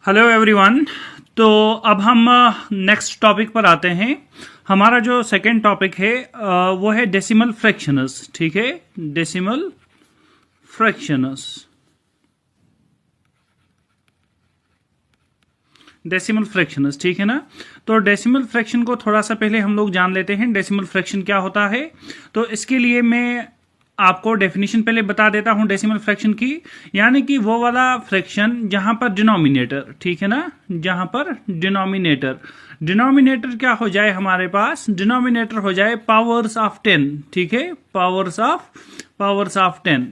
Hello everyone. तो अब हम नेक्स्ट टॉपिक पर आते हैं। हमारा जो सेकंड टॉपिक है वो है डेसिमल फ्रैक्शंस। ठीक है, डेसिमल फ्रैक्शंस। डेसिमल फ्रैक्शंस, ठीक है ना। तो डेसिमल फ्रैक्शन को थोड़ा सा पहले हम लोग जान लेते हैं, डेसिमल फ्रैक्शन क्या होता है। तो इसके लिए मैं आपको डेफिनेशन पहले बता देता हूं डेसिमल फ्रैक्शन की, यानी कि वो वाला फ्रैक्शन जहां पर डिनोमिनेटर, ठीक है ना, जहां पर डिनोमिनेटर क्या हो जाए, हमारे पास डिनोमिनेटर हो जाए पावर्स ऑफ 10। ठीक है, पावर्स ऑफ 10।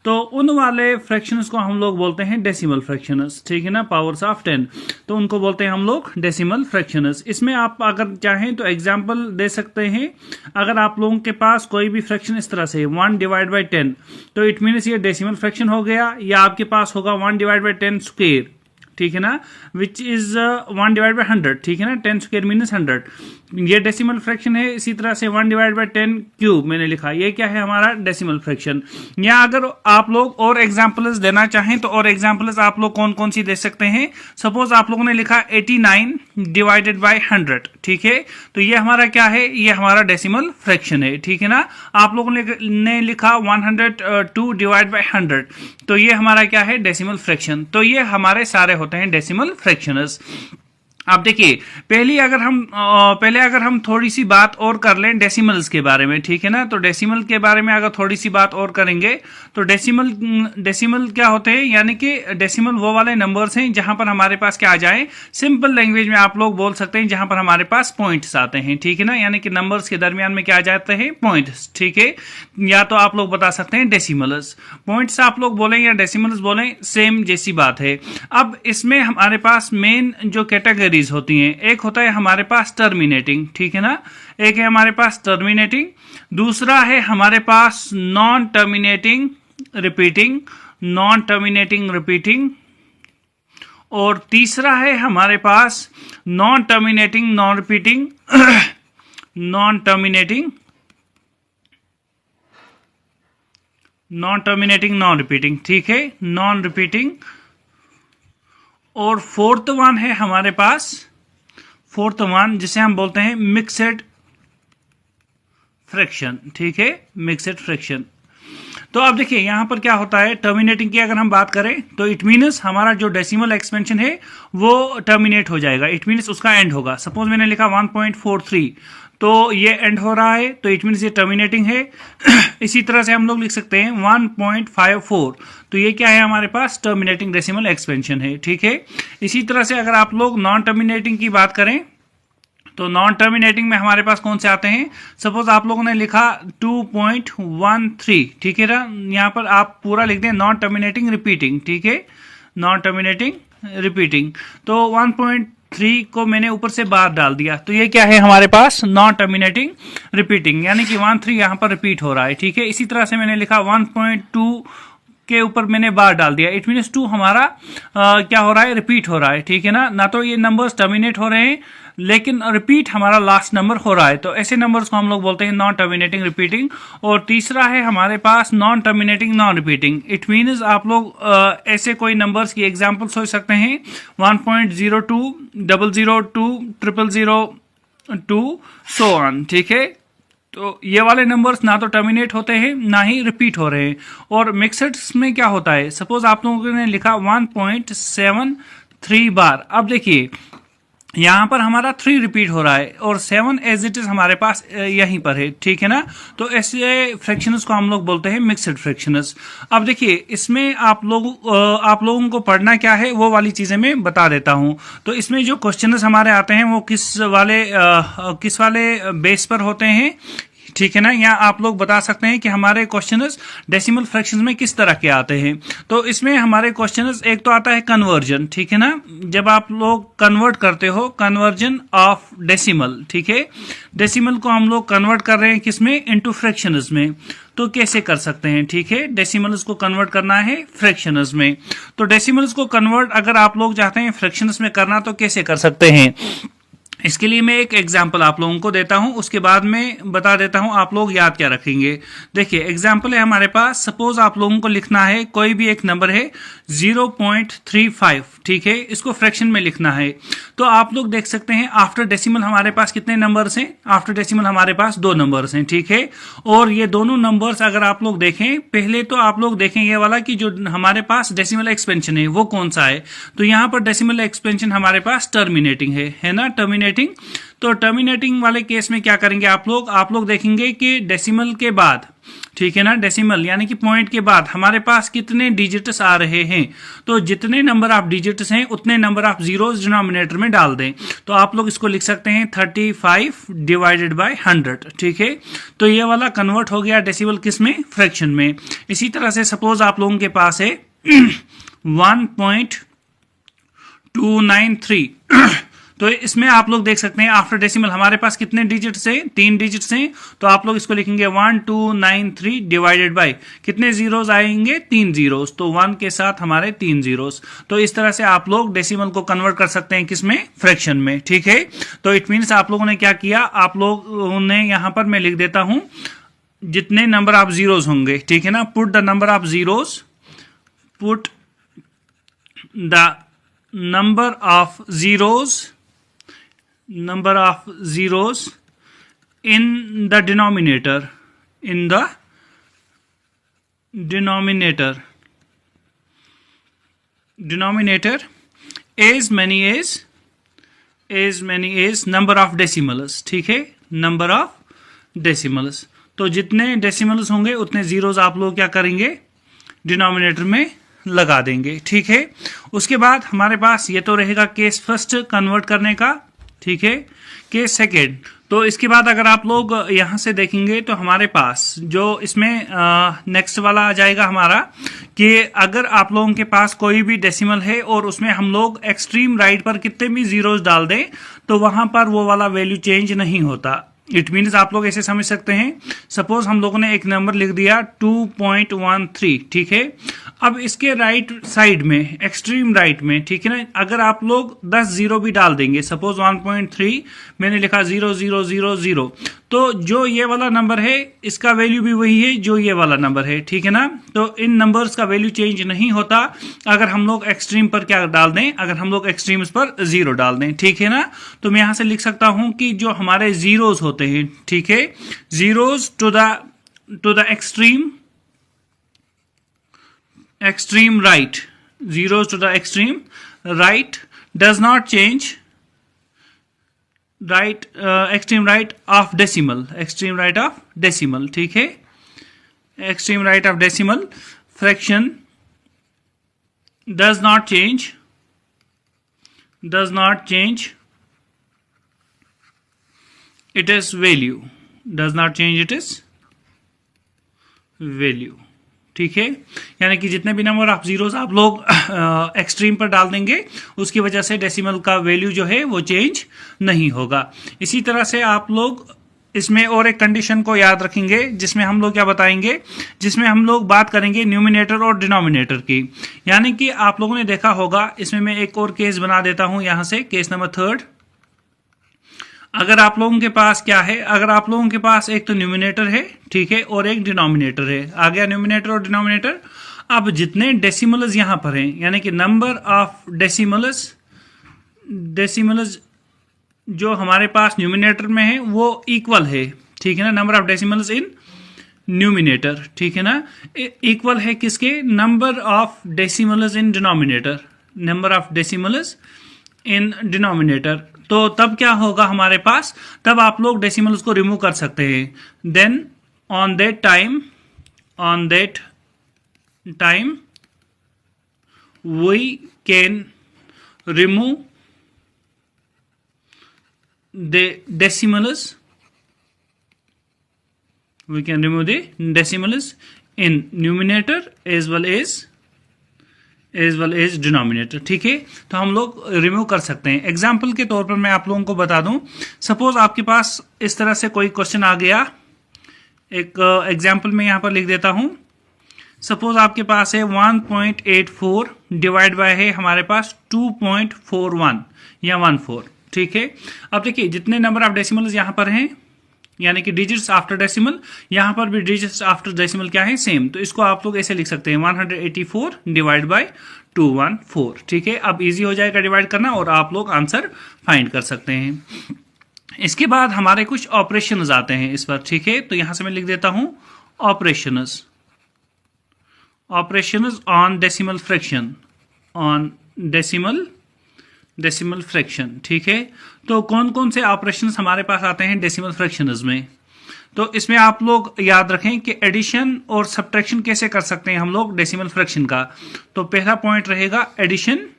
तो उन वाले फ्रैक्शंस को हम लोग बोलते हैं डेसिमल फ्रैक्शंस। ठीक है ना, पावर्स ऑफ 10, तो उनको बोलते हैं हम लोग डेसिमल फ्रैक्शंस। इसमें आप अगर चाहें तो एग्जांपल दे सकते हैं। अगर आप लोगों के पास कोई भी फ्रैक्शन इस तरह से 1 डिवाइड बाई 10, तो इट मीन्स ये डेसिमल फ्रैक्शन हो गया। या आपके पास होगा 1 डिवाइड बाई 10 स्क्वेयर, ठीक है ना, विच इज 1 डिवाइड बाई 100। ठीक है ना, 10 स्क्वेयर मीन्स 100, ये डेसिमल फ्रैक्शन है। इसी तरह से 1 डिवाइड बाई 10 क्यूब मैंने लिखा, ये क्या है हमारा डेसिमल फ्रैक्शन। या अगर आप लोग और एग्जांपल्स देना चाहें तो और एग्जांपल्स आप लोग कौन कौन सी दे सकते हैं। सपोज आप लोगों ने लिखा 89 डिवाइडेड बाई 100, ठीक है, तो ये हमारा क्या है, ये हमारा डेसिमल फ्रैक्शन है। ठीक है ना। आप लोगों ने लिखा 102 डिवाइड बाई 100, तो ये हमारा क्या है, डेसिमल फ्रैक्शन। तो ये हमारे सारे होते हैं डेसिमल फ्रैक्शंस। अब देखिए, पहले अगर हम थोड़ी सी बात और कर लें डेसिमल्स के बारे में, ठीक है ना। तो डेसिमल के बारे में अगर थोड़ी सी बात और करेंगे तो डेसिमल क्या होते हैं, यानी कि डेसिमल वो वाले नंबर्स हैं जहां पर हमारे पास क्या आ जाए, सिंपल लैंग्वेज में आप लोग बोल सकते हैं जहां पर हमारे पास पॉइंट्स आते हैं। ठीक है ना, यानी कि नंबर्स के दरमियान में क्या आ जाते हैं, पॉइंट्स। ठीक है, या तो आप लोग बता सकते हैं डेसिमल्स। पॉइंट्स आप लोग बोलें या डेसिमल्स बोलें, सेम जैसी बात है। अब इसमें हमारे पास मेन जो कैटेगरी होती हैं, एक होता है हमारे पास टर्मिनेटिंग, ठीक है ना, एक है हमारे पास टर्मिनेटिंग, दूसरा है हमारे पास नॉन टर्मिनेटिंग रिपीटिंग, और तीसरा है हमारे पास नॉन टर्मिनेटिंग नॉन रिपीटिंग। ठीक है, नॉन रिपीटिंग। और फोर्थ वन है हमारे पास, जिसे हम बोलते हैं मिक्सड फ्रैक्शन। ठीक है, मिक्सड फ्रैक्शन। तो अब देखिए यहां पर क्या होता है, टर्मिनेटिंग की अगर हम बात करें तो इट मीन्स हमारा जो डेसिमल एक्सपेंशन है वो टर्मिनेट हो जाएगा, इट मीन्स उसका एंड होगा। सपोज मैंने लिखा 1.43, तो ये एंड हो रहा है, तो इट मीन्स ये टर्मिनेटिंग है। इसी तरह से हम लोग लिख सकते हैं 1.54, तो ये क्या है, हमारे पास टर्मिनेटिंग डेसिमल एक्सपेंशन है। ठीक है, इसी तरह से अगर आप लोग नॉन टर्मिनेटिंग की बात करें तो नॉन टर्मिनेटिंग में हमारे पास कौन से आते हैं। सपोज आप लोगों ने लिखा 2.13, ठीक है ना, यहां पर आप पूरा लिख दें नॉन टर्मिनेटिंग रिपीटिंग। ठीक है, नॉन टर्मिनेटिंग रिपीटिंग, तो 1.3 को मैंने ऊपर से बार डाल दिया, तो ये क्या है हमारे पास, नॉन टर्मिनेटिंग रिपीटिंग, यानी कि 1.3 यहां पर रिपीट हो रहा है। ठीक है, इसी तरह से मैंने लिखा 1.2 के ऊपर मैंने बार डाल दिया, इट मीन्स 2 हमारा क्या हो रहा है, रिपीट हो रहा है। ठीक है ना तो ये नंबर्स टर्मिनेट हो रहे हैं लेकिन रिपीट हमारा लास्ट नंबर हो रहा है, तो ऐसे नंबर्स को हम लोग बोलते हैं नॉन टर्मिनेटिंग रिपीटिंग। और तीसरा है हमारे पास non terminating non repeating, it means आप लोग ऐसे कोई नंबर्स की एग्जांपल सोच सकते हैं 1.02, 002, 0002, सो ऑन। ठीक है, तो ये वाले नंबर्स ना तो टर्मिनेट होते हैं ना ही रिपीट हो रहे हैं। और मिक्सड्स में क्या होता है, सपोज आप लोगों ने लिखा 1.73 बार, अब देखिए यहां पर हमारा 3 रिपीट हो रहा है और 7 एज इट इज हमारे पास यहीं पर है। ठीक है ना, तो ऐसे फ्रैक्शंस को हम लोग बोलते हैं मिक्सड फ्रैक्शंस। अब देखिए इसमें आप लोगों को पढ़ना क्या है वो वाली चीजें मैं बता देता हूं। तो इसमें जो क्वेश्चंस हमारे आते हैं वो किस वाले बेस पर होते हैं, ठीक है ना, या आप लोग बता सकते हैं कि हमारे क्वेश्चंस डेसिमल फ्रैक्शंस में किस तरह के आते हैं। तो इसमें हमारे क्वेश्चंस एक तो आता है कन्वर्जन, ठीक है ना, जब आप लोग कन्वर्ट करते हो, कन्वर्जन ऑफ डेसिमल। ठीक है, डेसिमल को हम लोग कन्वर्ट कर रहे हैं किसमें, इनटू फ्रैक्शंस में, तो कैसे कर सकते हैं। ठीक है, डेसिमल्स को कन्वर्ट करना है फ्रैक्शंस में, तो डेसिमल्स को कन्वर्ट अगर आप लोग चाहते हैं फ्रैक्शंस में करना तो कैसे कर सकते हैं। इसके लिए मैं एक एग्जाम्पल आप लोगों को देता हूं, उसके बाद में बता देता हूं आप लोग याद क्या रखेंगे। देखिए एग्जाम्पल है हमारे पास, सपोज आप लोगों को लिखना है कोई भी एक नंबर है 0.35, ठीक है, इसको फ्रैक्शन में लिखना है। तो आप लोग देख सकते हैं आफ्टर डेसिमल हमारे पास कितने नंबर्स हैं, आफ्टर डेसिमल हमारे पास 2 नंबर्स हैं, ठीक है। और ये दोनों नंबर्स अगर आप लोग देखें, पहले तो आप लोग देखें ये वाला कि जो हमारे पास डेसिमल एक्सपेंशन है वो कौन सा है। तो यहां पर डेसिमल एक्सपेंशन हमारे पास टर्मिनेटिंग है ना, टर्मिनेटिंग। तो टर्मिनेटिंग वाले केस में क्या करेंगे आप लोग देखेंगे कि डेसिमल के बाद, ठीक है ना, डेसिमल यानी कि पॉइंट के बाद हमारे पास कितने डिजिट्स आ रहे हैं। तो जितने नंबर ऑफ डिजिट्स हैं उतने नंबर ऑफ जीरोस डिनोमिनेटर में डाल दें। तो आप लोग इसको लिख सकते हैं 35 डिवाइडेड बाय 100, ठीक है। तो ये वाला कन्वर्ट हो गया डेसिमल किस में, फ्रैक्शन में। इसी तरह से सपोज आप लोगों के पास है 1.293 तो इसमें आप लोग देख सकते हैं आफ्टर डेसिमल हमारे पास कितने डिजिट्स हैं, 3 डिजिट्स हैं। तो आप लोग इसको लिखेंगे 1293 डिवाइडेड बाय कितने जीरोस आएंगे, 3 जीरोस। तो 1 के साथ हमारे 3 जीरोस। तो इस तरह से आप लोग डेसिमल को कन्वर्ट कर सकते हैं किसमें, फ्रैक्शन में, ठीक है। तो इट मीन्स आप लोगों ने क्या किया, आप लोगों ने यहां पर मैं लिख देता हूं जितने नंबर ऑफ जीरोस होंगे, ठीक है ना, put the number of zeros, put the number of zeros in the denominator, as many as number of decimals, ठीक है, number of decimals। तो जितने डेसिमल्स होंगे उतने जीरोस आप लोग क्या करेंगे, डिनोमिनेटर में लगा देंगे, ठीक है। उसके बाद हमारे पास ये तो रहेगा केस फर्स्ट कन्वर्ट करने का, ठीक है। केस सेकेंड, तो इसके बाद अगर आप लोग यहां से देखेंगे तो हमारे पास जो इसमें नेक्स्ट वाला आ जाएगा हमारा कि अगर आप लोगों के पास कोई भी डेसिमल है और उसमें हम लोग एक्सट्रीम राइट पर कितने भी जीरोस डाल दें तो वहां पर वो वाला वैल्यू चेंज नहीं होता। इट मीन्स आप लोग ऐसे समझ सकते हैं, सपोज हम लोगों ने एक नंबर लिख दिया 2.13, ठीक है। अब इसके राइट साइड में, एक्सट्रीम राइट में, ठीक है ना, अगर आप लोग 10 जीरो भी डाल देंगे, सपोज 1.3 मैंने लिखा 0000, तो जो ये वाला नंबर है इसका वैल्यू भी वही है जो ये वाला नंबर है, ठीक है ना। तो इन नंबर्स का वैल्यू चेंज नहीं होता अगर हम लोग एक्सट्रीम पर क्या डाल दें, अगर हम लोग एक्सट्रीम्स पर 0 डाल दें, ठीक है ना। तो मैं यहां से लिख सकता हूं कि जो हमारे जीरोस होते हैं, ठीक है, zeros to the extreme right, zeros to the extreme right does not change, right, extreme right of decimal, ठीक है, extreme right of decimal fraction does not change its value, ठीक है। यानी कि जितने भी नंबर ऑफ जीरोस आप लोग एक्सट्रीम पर डाल देंगे उसकी वजह से डेसिमल का वैल्यू जो है वो चेंज नहीं होगा। इसी तरह से आप लोग इसमें और एक कंडीशन को याद रखेंगे जिसमें हम लोग क्या बताएंगे, जिसमें हम लोग बात करेंगे न्यूमिनेटर और डिनोमिनेटर की। यानी कि आप लोगों ने देखा होगा, इसमें मैं एक और केस बना देता हूं यहां से, केस नंबर 3। अगर आप लोगों के पास क्या है, अगर आप लोगों के पास एक तो न्यूमिनेटर है, ठीक है, और एक डिनोमिनेटर है, आ गया न्यूमिनेटर और डिनोमिनेटर। अब जितने डेसिमल्स यहां पर हैं, यानी कि नंबर ऑफ डेसिमल्स जो हमारे पास न्यूमिनेटर में है वो इक्वल है, ठीक है ना, number of decimals in numerator, ठीक है ना, इक्वल है किसके, number of decimals in denominator, तो तब क्या होगा हमारे पास, तब आप लोग डेसिमल्स को रिमूव कर सकते हैं। Then on that time we can remove the decimals in numerator as well as denominator, ठीक है। तो हम लोग रिमूव कर सकते हैं। एग्जाम्पल के तौर पर मैं आप लोगों को बता दूं, सपोज आपके पास इस तरह से कोई क्वेश्चन आ गया, एक एग्जाम्पल में यहां पर लिख देता हूं। सपोज आपके पास है 1.84 डिवाइड बाय है हमारे पास 2.41 या 14, ठीक है। अब देखिए जितने नंबर ऑफ डेसिमल्स यहाँ पर हैं, यानी कि डिजिट्स आफ्टर डेसिमल, यहाँ पर भी डिजिट्स आफ्टर डेसिमल क्या है, सेम। तो इसको आप लोग ऐसे लिख सकते हैं 184 डिवाइड बाय 214, ठीक है। अब इजी हो जाएगा डिवाइड करना और आप लोग आंसर फाइंड कर सकते हैं। इसके बाद हमारे कुछ ऑपरेशंस आते हैं इस पर, ठीक है। तो यहां से मैं लिख देता हूं operations on decimal fraction, on decimal fraction, ठीक है। तो कौन कौन से ऑपरेशंस हमारे पास आते हैं डेसिमल फ्रैक्शंस में, तो इसमें आप लोग याद रखें कि एडिशन और सब्ट्रैक्शन कैसे कर सकते हैं हम लोग डेसिमल फ्रैक्शन का। तो पहला पॉइंट रहेगा एडिशन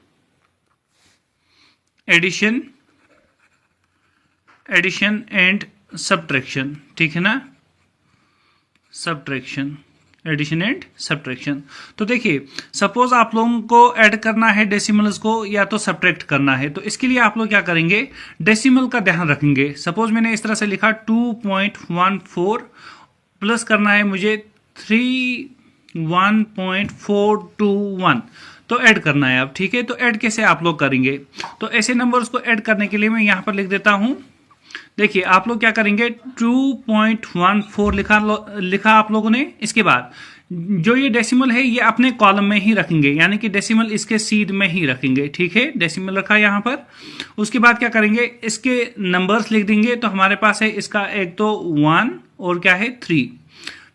एंड सब्ट्रैक्शन, ठीक है ना, सब्ट्रैक्शन, एडिशन एंड सब्ट्रैक्शन। तो देखिए सपोज आप लोगों को ऐड करना है डेसिमल्स को या तो सब्ट्रैक्ट करना है, तो इसके लिए आप लोग क्या करेंगे, डेसिमल का ध्यान रखेंगे। सपोज मैंने इस तरह से लिखा 2.14 प्लस करना है मुझे 31.421, तो ऐड करना है अब, ठीक है। तो ऐड कैसे आप लोग करेंगे, तो ऐसे नंबर्स को ऐड करने के लिए मैं यहां पर लिख देता हूं। देखिए आप लोग क्या करेंगे, 2.14 लिखा आप लोगों ने। इसके बाद जो ये डेसिमल है ये अपने कॉलम में ही रखेंगे, यानी कि डेसिमल इसके सीध में ही रखेंगे, ठीक है। डेसिमल रखा यहां पर। उसके बाद क्या करेंगे, इसके नंबर्स लिख देंगे। तो हमारे पास है इसका एक तो 1 और क्या है 3,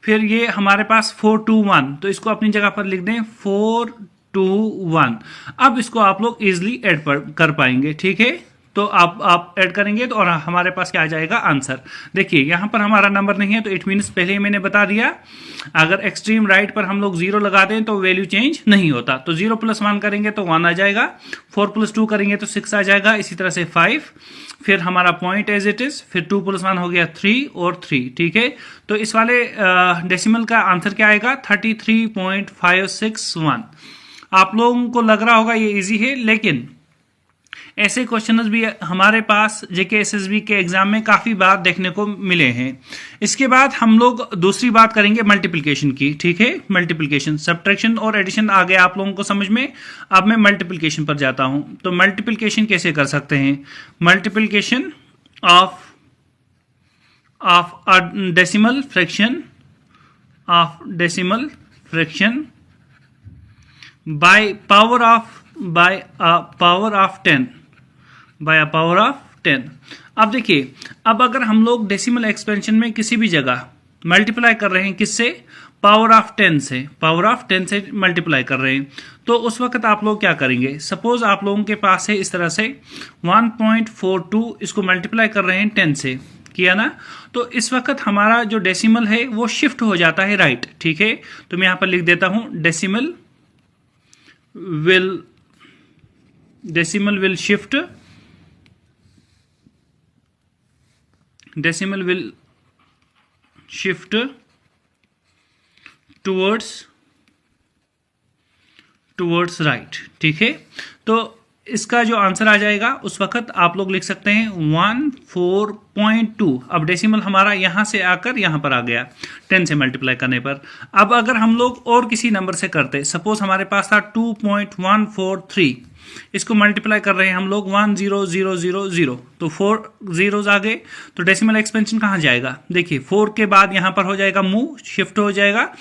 फिर ये हमारे पास 421, तो इसको अपनी जगह पर लिख दें 421। अब इसको आप लोग इजिली ऐड कर पाएंगे, ठीक है। तो आप ऐड करेंगे तो और हमारे पास क्या आ जाएगा, आंसर। देखिए यहां पर हमारा नंबर नहीं है, तो इट मीन्स पहले ही मैंने बता दिया, अगर एक्सट्रीम राइट पर हम लोग 0 लगा दें तो वैल्यू चेंज नहीं होता। तो 0 + 1 करेंगे तो 1 आ जाएगा, 4 + 2 करेंगे तो 6 आ जाएगा, इसी तरह से 5, फिर हमारा पॉइंट एज इट इज, फिर 2 + 1 हो गया 3 और 3, ठीक है। तो इस वाले डेसिमल का आंसर क्या आएगा, 33.561। आप लोगों को लग रहा होगा ये इजी है, लेकिन ऐसे क्वेश्चंस भी हमारे पास जेके एसएसबी के एग्जाम में काफी बार देखने को मिले हैं। इसके बाद हम लोग दूसरी बात करेंगे मल्टीप्लिकेशन की, ठीक है। मल्टीप्लिकेशन, सब्ट्रैक्शन और एडिशन आ गया आप लोगों को समझ में। अब मैं मल्टीप्लिकेशन पर जाता हूं। तो मल्टीप्लिकेशन कैसे कर सकते हैं, multiplication of decimal fraction by power of 10। अब देखिए, अब अगर हम लोग डेसिमल एक्सपेंशन में किसी भी जगह मल्टीप्लाई कर रहे हैं, किससे, पावर ऑफ 10 से मल्टीप्लाई कर रहे हैं, तो उस वक्त आप लोग क्या करेंगे। सपोज आप लोगों के पास है इस तरह से 1.42, इसको मल्टीप्लाई कर रहे हैं 10 से, किया ना। तो इस वक्त हमारा जो डेसिमल है वो शिफ्ट हो जाता है राइट, ठीक है। तो मैं यहां पर लिख देता हूं decimal will shift towards right, ठीक है। तो इसका जो आंसर आ जाएगा उस वक्त आप लोग लिख सकते हैं 14.2। अब डेसिमल हमारा यहां से आकर यहां पर आ गया 10 से मल्टीप्लाई करने पर। अब अगर हम लोग और किसी नंबर से करते, सपोज हमारे पास था 2.143, इसको मल्टीप्लाई कर रहे हैं हम लोग 10000, तो 4 zeros आ गए। तो डेसिमल एक्सपेंशन कहां जाएगा, देखिए 4 के बाद यहां पर हो जाएगा मूव, शिफ्ट हो जाएगा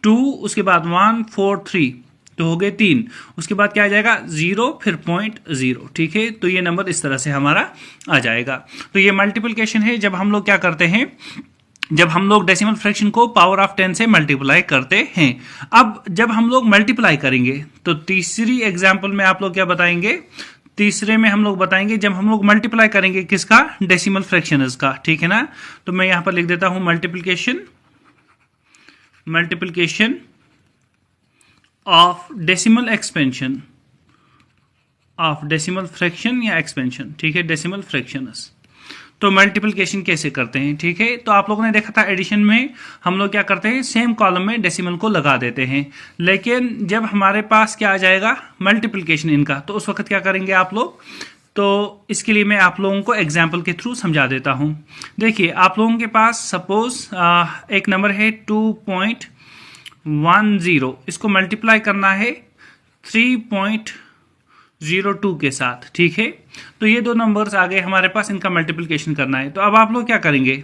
2, उसके बाद 143, तो हो गए 3, उसके बाद क्या आ जाएगा 0, फिर 0.0, ठीक है। तो ये नंबर इस तरह से हमारा आ जाएगा। तो ये मल्टीप्लिकेशन है जब हम लोग क्या करते हैं, जब हम लोग डेसिमल फ्रैक्शन को पावर ऑफ 10 से मल्टीप्लाई करते हैं। अब जब हम लोग मल्टीप्लाई करेंगे तो तीसरी एग्जांपल में आप लोग क्या बताएंगे, तीसरे में हम लोग बताएंगे जब हम लोग मल्टीप्लाई करेंगे किसका, डेसिमल फ्रैक्शंस का, ठीक है ना। तो मैं यहां पर लिख देता हूं multiplication of decimal expansion, of decimal fraction या एक्सपेंशन, ठीक है, डेसिमल फ्रैक्शंस। तो मल्टीप्लिकेशन कैसे करते हैं, ठीक है। तो आप लोगों ने देखा था एडिशन में हम लोग क्या करते हैं, सेम कॉलम में डेसिमल को लगा देते हैं। लेकिन जब हमारे पास क्या आ जाएगा, मल्टीप्लिकेशन इनका, तो उस वक्त क्या करेंगे आप लोग। तो इसके लिए मैं आप लोगों को एग्जाम्पल के थ्रू समझा देता हूं। देखिए आप लोगों के पास सपोज एक नंबर है 2.10, इसको मल्टीप्लाई करना है 3.2 02 के साथ, ठीक है। तो ये दो नंबर्स आ गए हमारे पास, इनका मल्टीप्लिकेशन करना है। तो अब आप लोग क्या करेंगे,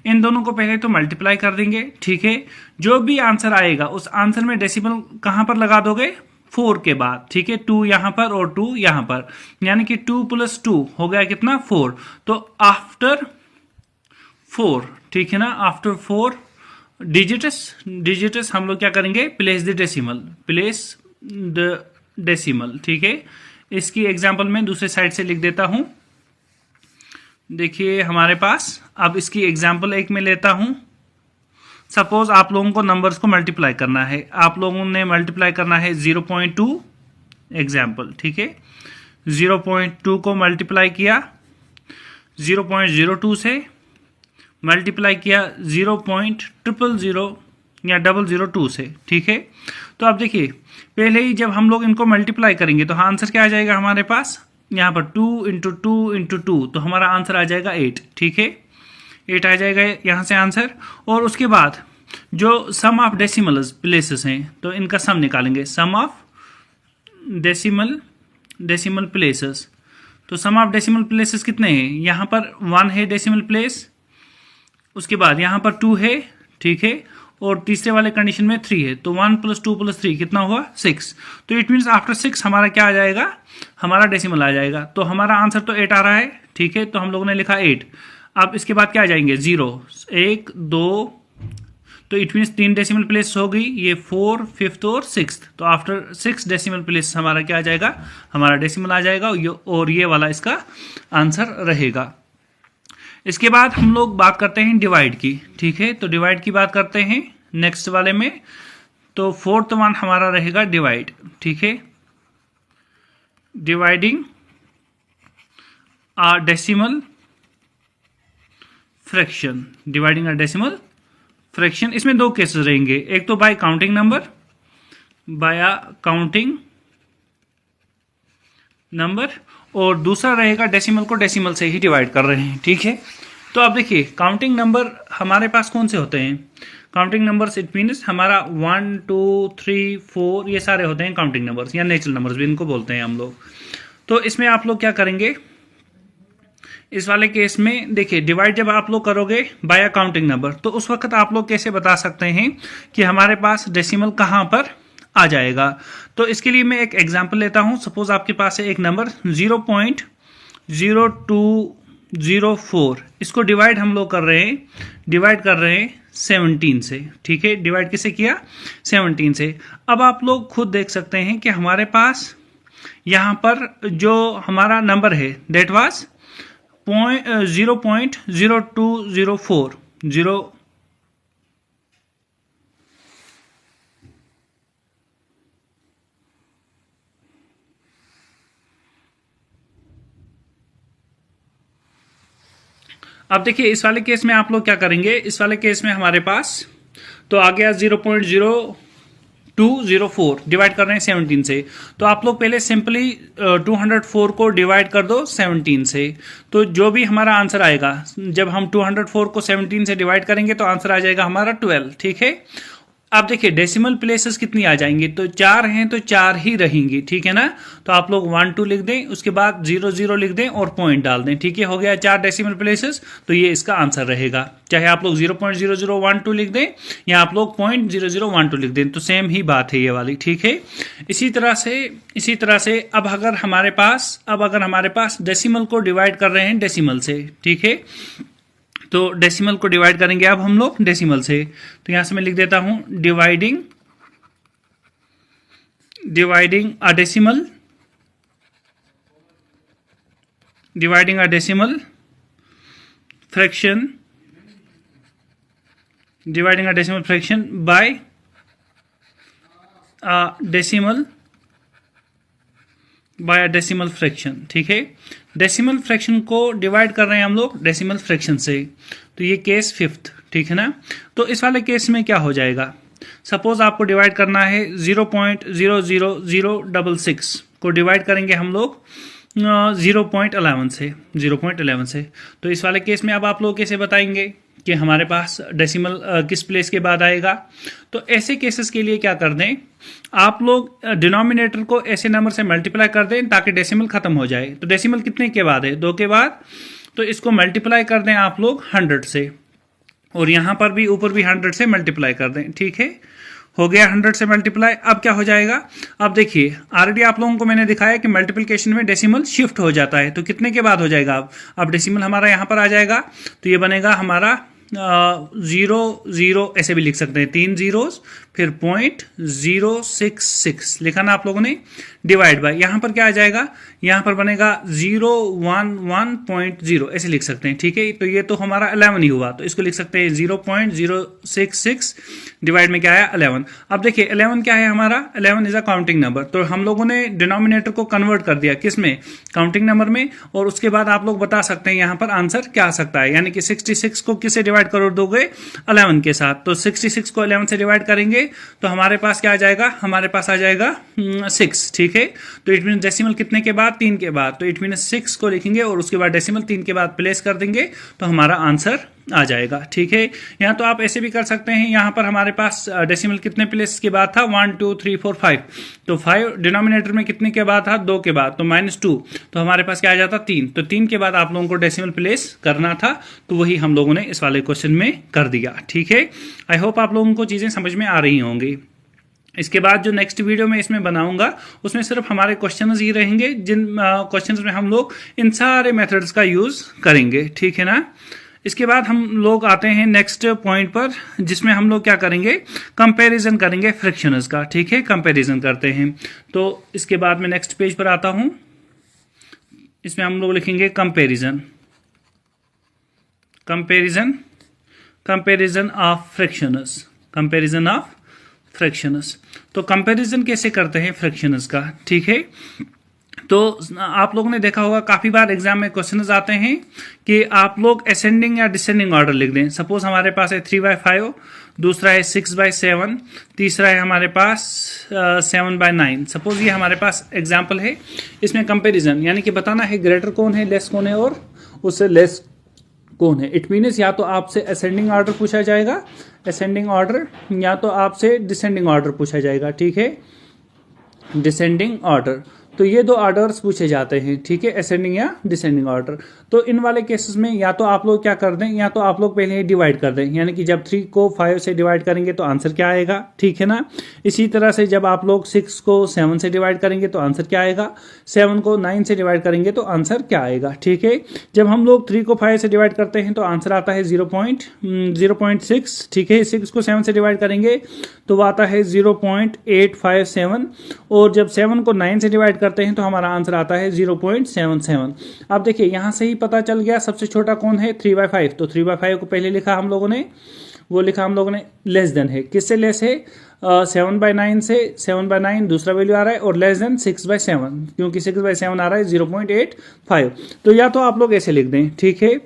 इन दोनों को पहले तो मल्टीप्लाई कर देंगे, ठीक है। जो भी आंसर आएगा उस आंसर में डेसिमल कहां पर लगा दोगे, 4 के बाद, ठीक है। 2 यहां पर और 2 यहां पर, यानी कि 2 + 2 हो गया कितना, 4। तो आफ्टर 4, ठीक है ना, आफ्टर 4 डिजिट्स हम लोग क्या करेंगे, प्लेस द डेसिमल, ठीक है। इसकी एग्जांपल मैं दूसरे साइड से लिख देता हूं। देखिए हमारे पास, अब इसकी एग्जांपल एक में लेता हूं। सपोज आप लोगों को नंबर्स को मल्टीप्लाई करना है, आप लोगों ने मल्टीप्लाई करना है 0.2 एग्जाम्पल, ठीक है। 0.2 को मल्टीप्लाई किया 0.02 से, मल्टीप्लाई किया 0.000 या 002 से, ठीक है। तो अब देखिए पहले ही जब हम लोग इनको मल्टीप्लाई करेंगे तो आंसर क्या आ जाएगा हमारे पास, यहाँ पर 2 × 2 × 2, तो हमारा आंसर आ जाएगा 8, ठीक है। 8 आ जाएगा यहाँ से आंसर। और उसके बाद जो सम ऑफ डेसिमल प्लेसेस हैं तो इनका सम निकालेंगे, सम ऑफ डेसिमल प्लेसेस। तो सम ऑफ डेसिमल प्लेसेस कितने हैं, यहाँ पर 1 है डेसिमल प्लेस, उसके बाद यहाँ पर 2 है, ठीक है, और तीसरे वाले कंडीशन में 3 है। तो 1 + 2 + 3 कितना हुआ, 6। तो इट मीन्स आफ्टर 6 हमारा क्या आ जाएगा, हमारा डेसिमल आ जाएगा। तो हमारा आंसर तो 8 आ रहा है, ठीक है। तो हम लोगों ने लिखा 8। अब इसके बाद क्या आ जाएंगे, 0, 1, 2, तो इट मीन्स 3 डेसिमल प्लेस हो गई, ये 4, 5th और 6th। तो आफ्टर 6 डेसिमल प्लेस हमारा क्या आ जाएगा, हमारा डेसिमल आ जाएगा, और ये वाला इसका आंसर रहेगा। इसके बाद हम लोग बात करते हैं डिवाइड की, ठीक है। तो डिवाइड की बात करते हैं नेक्स्ट वाले में। तो 4th वन हमारा रहेगा डिवाइड, ठीक है। Dividing a decimal fraction, dividing a decimal fraction. इसमें 2 केसेस रहेंगे, एक तो बाय काउंटिंग नंबर, और दूसरा रहेगा डेसिमल को डेसिमल से ही डिवाइड कर रहे हैं, ठीक है। तो अब देखिए काउंटिंग नंबर हमारे पास कौन से होते हैं, काउंटिंग नंबर्स इट मीन्स हमारा 1, 2, 3, 4 ये सारे होते हैं काउंटिंग नंबर्स, या नेचुरल नंबर्स भी इनको बोलते हैं हम लोग। तो इसमें आप लोग क्या करेंगे, इस वाले केस में देखिए डिवाइड जब आप लोग करोगे बाय अ काउंटिंग नंबर, तो उस वक्त आप लोग कैसे बता सकते हैं कि हमारे पास डेसिमल कहां पर आ जाएगा। तो इसके लिए मैं एक एग्जांपल लेता हूं। सपोज आपके पास है एक नंबर 0.0204, इसको डिवाइड हम लोग कर रहे हैं 17 से, ठीक है। डिवाइड किसे किया, 17 से। अब आप लोग खुद देख सकते हैं कि हमारे पास यहां पर जो हमारा नंबर है डेट वाज 0.0204, अब देखिए इस वाले केस में आप लोग क्या करेंगे, इस वाले केस में हमारे पास तो आ गया 0.0204, डिवाइड कर रहे हैं 17 से। तो आप लोग पहले सिंपली 204 को डिवाइड कर दो 17 से, तो जो भी हमारा आंसर आएगा, जब हम 204 को 17 से डिवाइड करेंगे तो आंसर आ जाएगा हमारा 12, ठीक है। अब देखिए डेसिमल प्लेसेस कितनी आ जाएंगी, तो 4 हैं तो 4 ही रहेंगी, ठीक है ना। तो आप लोग 1, 2 लिख दें, उसके बाद 0, 0 लिख दें और पॉइंट डाल दें, ठीक है। हो गया 4 डेसिमल प्लेसेस, तो ये इसका आंसर रहेगा। चाहे आप लोग 0.0012 लिख दें या आप लोग 0.0012 लिख दें, तो सेम ही बात है ये वाली, ठीक है। इसी तरह से अब अगर हमारे पास डेसिमल को डिवाइड कर रहे हैं डेसिमल से, ठीक है। तो डेसिमल को डिवाइड करेंगे अब हम लोग डेसिमल से, तो यहां से मैं लिख देता हूं dividing a decimal fraction by decimal fraction, ठीक है। डेसिमल फ्रैक्शन को डिवाइड कर रहे हैं हम लोग डेसिमल फ्रैक्शन से, तो ये केस 5th, ठीक है ना। तो इस वाले केस में क्या हो जाएगा, सपोज आपको डिवाइड करना है 0.00066 को डिवाइड करेंगे हम लोग 0.11 से। तो इस वाले केस में अब आप लोग कैसे बताएंगे, कि हमारे पास डेसिमल किस प्लेस के बाद आएगा। तो ऐसे केसेस के लिए क्या कर दें, आप लोग डिनोमिनेटर को ऐसे नंबर से मल्टीप्लाई कर दें ताकि डेसिमल खत्म हो जाए। तो डेसिमल कितने के बाद है, 2 के बाद, तो इसको मल्टीप्लाई कर दें आप लोग 100 से, और यहां पर भी ऊपर भी 100 से मल्टीप्लाई कर दें। ठीक है, हो गया 100 से मल्टीप्लाई। अब क्या हो जाएगा, अब देखिए ऑलरेडी आप लोगों को मैंने दिखाया कि मल्टीप्लिकेशन में डेसिमल शिफ्ट हो जाता है। तो कितने के बाद हो जाएगा, अब डेसिमल हमारा यहां पर आ जाएगा, तो ये बनेगा हमारा 0 0 ऐसे भी लिख सकते हैं, 3 zeros फिर 0.066 लिखा ना आप लोगों ने, डिवाइड बाय, यहां पर क्या आ जाएगा, यहां पर बनेगा 011.0 ऐसे लिख सकते हैं। ठीक है, तो ये तो हमारा 11 ही हुआ, तो इसको लिख सकते हैं 0.066 डिवाइड में क्या आया 11। अब देखिए 11 क्या है हमारा, 11 इज अ काउंटिंग नंबर। तो हम लोगों ने डिनोमिनेटर को कन्वर्ट कर दिया किस में, काउंटिंग नंबर में, और उसके बाद आप लोग बता सकते हैं यहां पर आंसर क्या आ सकता है। यानी कि 66 को किससे डिवाइड कर दोगे, 11 के साथ। तो 66 को 11 से डिवाइड करेंगे तो हमारे पास क्या आ जाएगा, हमारे पास आ जाएगा 6। ठीक है, तो इट मीन डेसिमल कितने के बाद, 3 के बाद, तो इट मीन 6 को लिखेंगे और उसके बाद डेसिमल 3 के बाद प्लेस कर देंगे तो हमारा आंसर आ जाएगा। ठीक है, यहां तो आप ऐसे भी कर सकते हैं, यहां पर हमारे पास डेसिमल कितने प्लेस के बाद था, 1 2 3 4 5, तो 5 डिनोमिनेटर में कितने के बाद था, 2 के बाद, तो -2, तो हमारे पास क्या आ जाता 3। तो 3 के बाद आप लोगों को डेसिमल प्लेस करना था, तो वही हम लोगों ने इस वाले क्वेश्चन में कर दिया। ठीक है, आई होप आप लोगों को चीजें समझ में आ रही होंगी। इसके बाद जो नेक्स्ट वीडियो में इसमें बनाऊंगा उसमें सिर्फ हमारे क्वेश्चंस ही रहेंगे, जिन क्वेश्चंस में हम लोग इन सारे मेथड्स का यूज करेंगे। ठीक है ना, इसके बाद हम लोग आते हैं नेक्स्ट पॉइंट पर, जिसमें हम लोग क्या करेंगे, कंपैरिजन करेंगे फ्रैक्शंस का। ठीक है, कंपैरिजन करते हैं। तो इसके बाद मैं नेक्स्ट पेज पर आता हूं, इसमें हम लोग लिखेंगे comparison, comparison, comparison of fractions, comparison of fractions. तो कंपैरिजन कैसे करते हैं फ्रैक्शंस का। ठीक है, तो आप लोगों ने देखा होगा काफी बार एग्जाम में क्वेश्चंस आते हैं कि आप लोग असेंडिंग या डिसेंडिंग ऑर्डर लिख दें। सपोज हमारे पास है 3/5, दूसरा है 6/7, तीसरा है हमारे पास 7/9। सपोज ये हमारे पास एग्जाम्पल है। इसमें कंपैरिजन यानी कि बताना है ग्रेटर कौन है, लेस कौन है और उससे लेस कौन है। इट मीन्स या तो आपसे असेंडिंग ऑर्डर पूछा जाएगा, असेंडिंग ऑर्डर, या तो आपसे डिसेंडिंग ऑर्डर पूछा जाएगा। ठीक है, डिसेंडिंग ऑर्डर, तो ये 2 ऑर्डर्स पूछे जाते हैं। ठीक है, असेंडिंग या डिसेंडिंग ऑर्डर। तो इन वाले केसेस में या तो आप लोग क्या कर दें, या तो आप लोग पहले ही डिवाइड कर दें, यानी कि जब 3 को 5 से डिवाइड करेंगे तो आंसर क्या आएगा। ठीक है ना, इसी तरह से जब आप लोग 6 को 7 से डिवाइड करेंगे तो आंसर क्या आएगा, 7 को 9 से डिवाइड करेंगे तो आंसर क्या आएगा। ठीक है, जब हम लोग 3 को 5 से डिवाइड करते हैं तो आंसर आता है 0.6। ठीक है, 6 को 7 से डिवाइड करेंगे तो वो आता है 0.857, और जब 7 को 9 से डिवाइड करते हैं तो हमारा आंसर आता है 0.77। अब देखिए यहां से ही पता चल गया सबसे छोटा कौन है, 3/5। तो 3/5 को पहले लिखा हम लोगों ने, वो लिखा हम लोगों ने लेस देन है, किससे लेस है, 7/9 से। 7/9 दूसरा वैल्यू आ रहा है, और लेस देन 6/7, क्योंकि 6/7 आ रहा है 0.85। तो या तो आप लोग ऐसे लिख दें। ठीक है,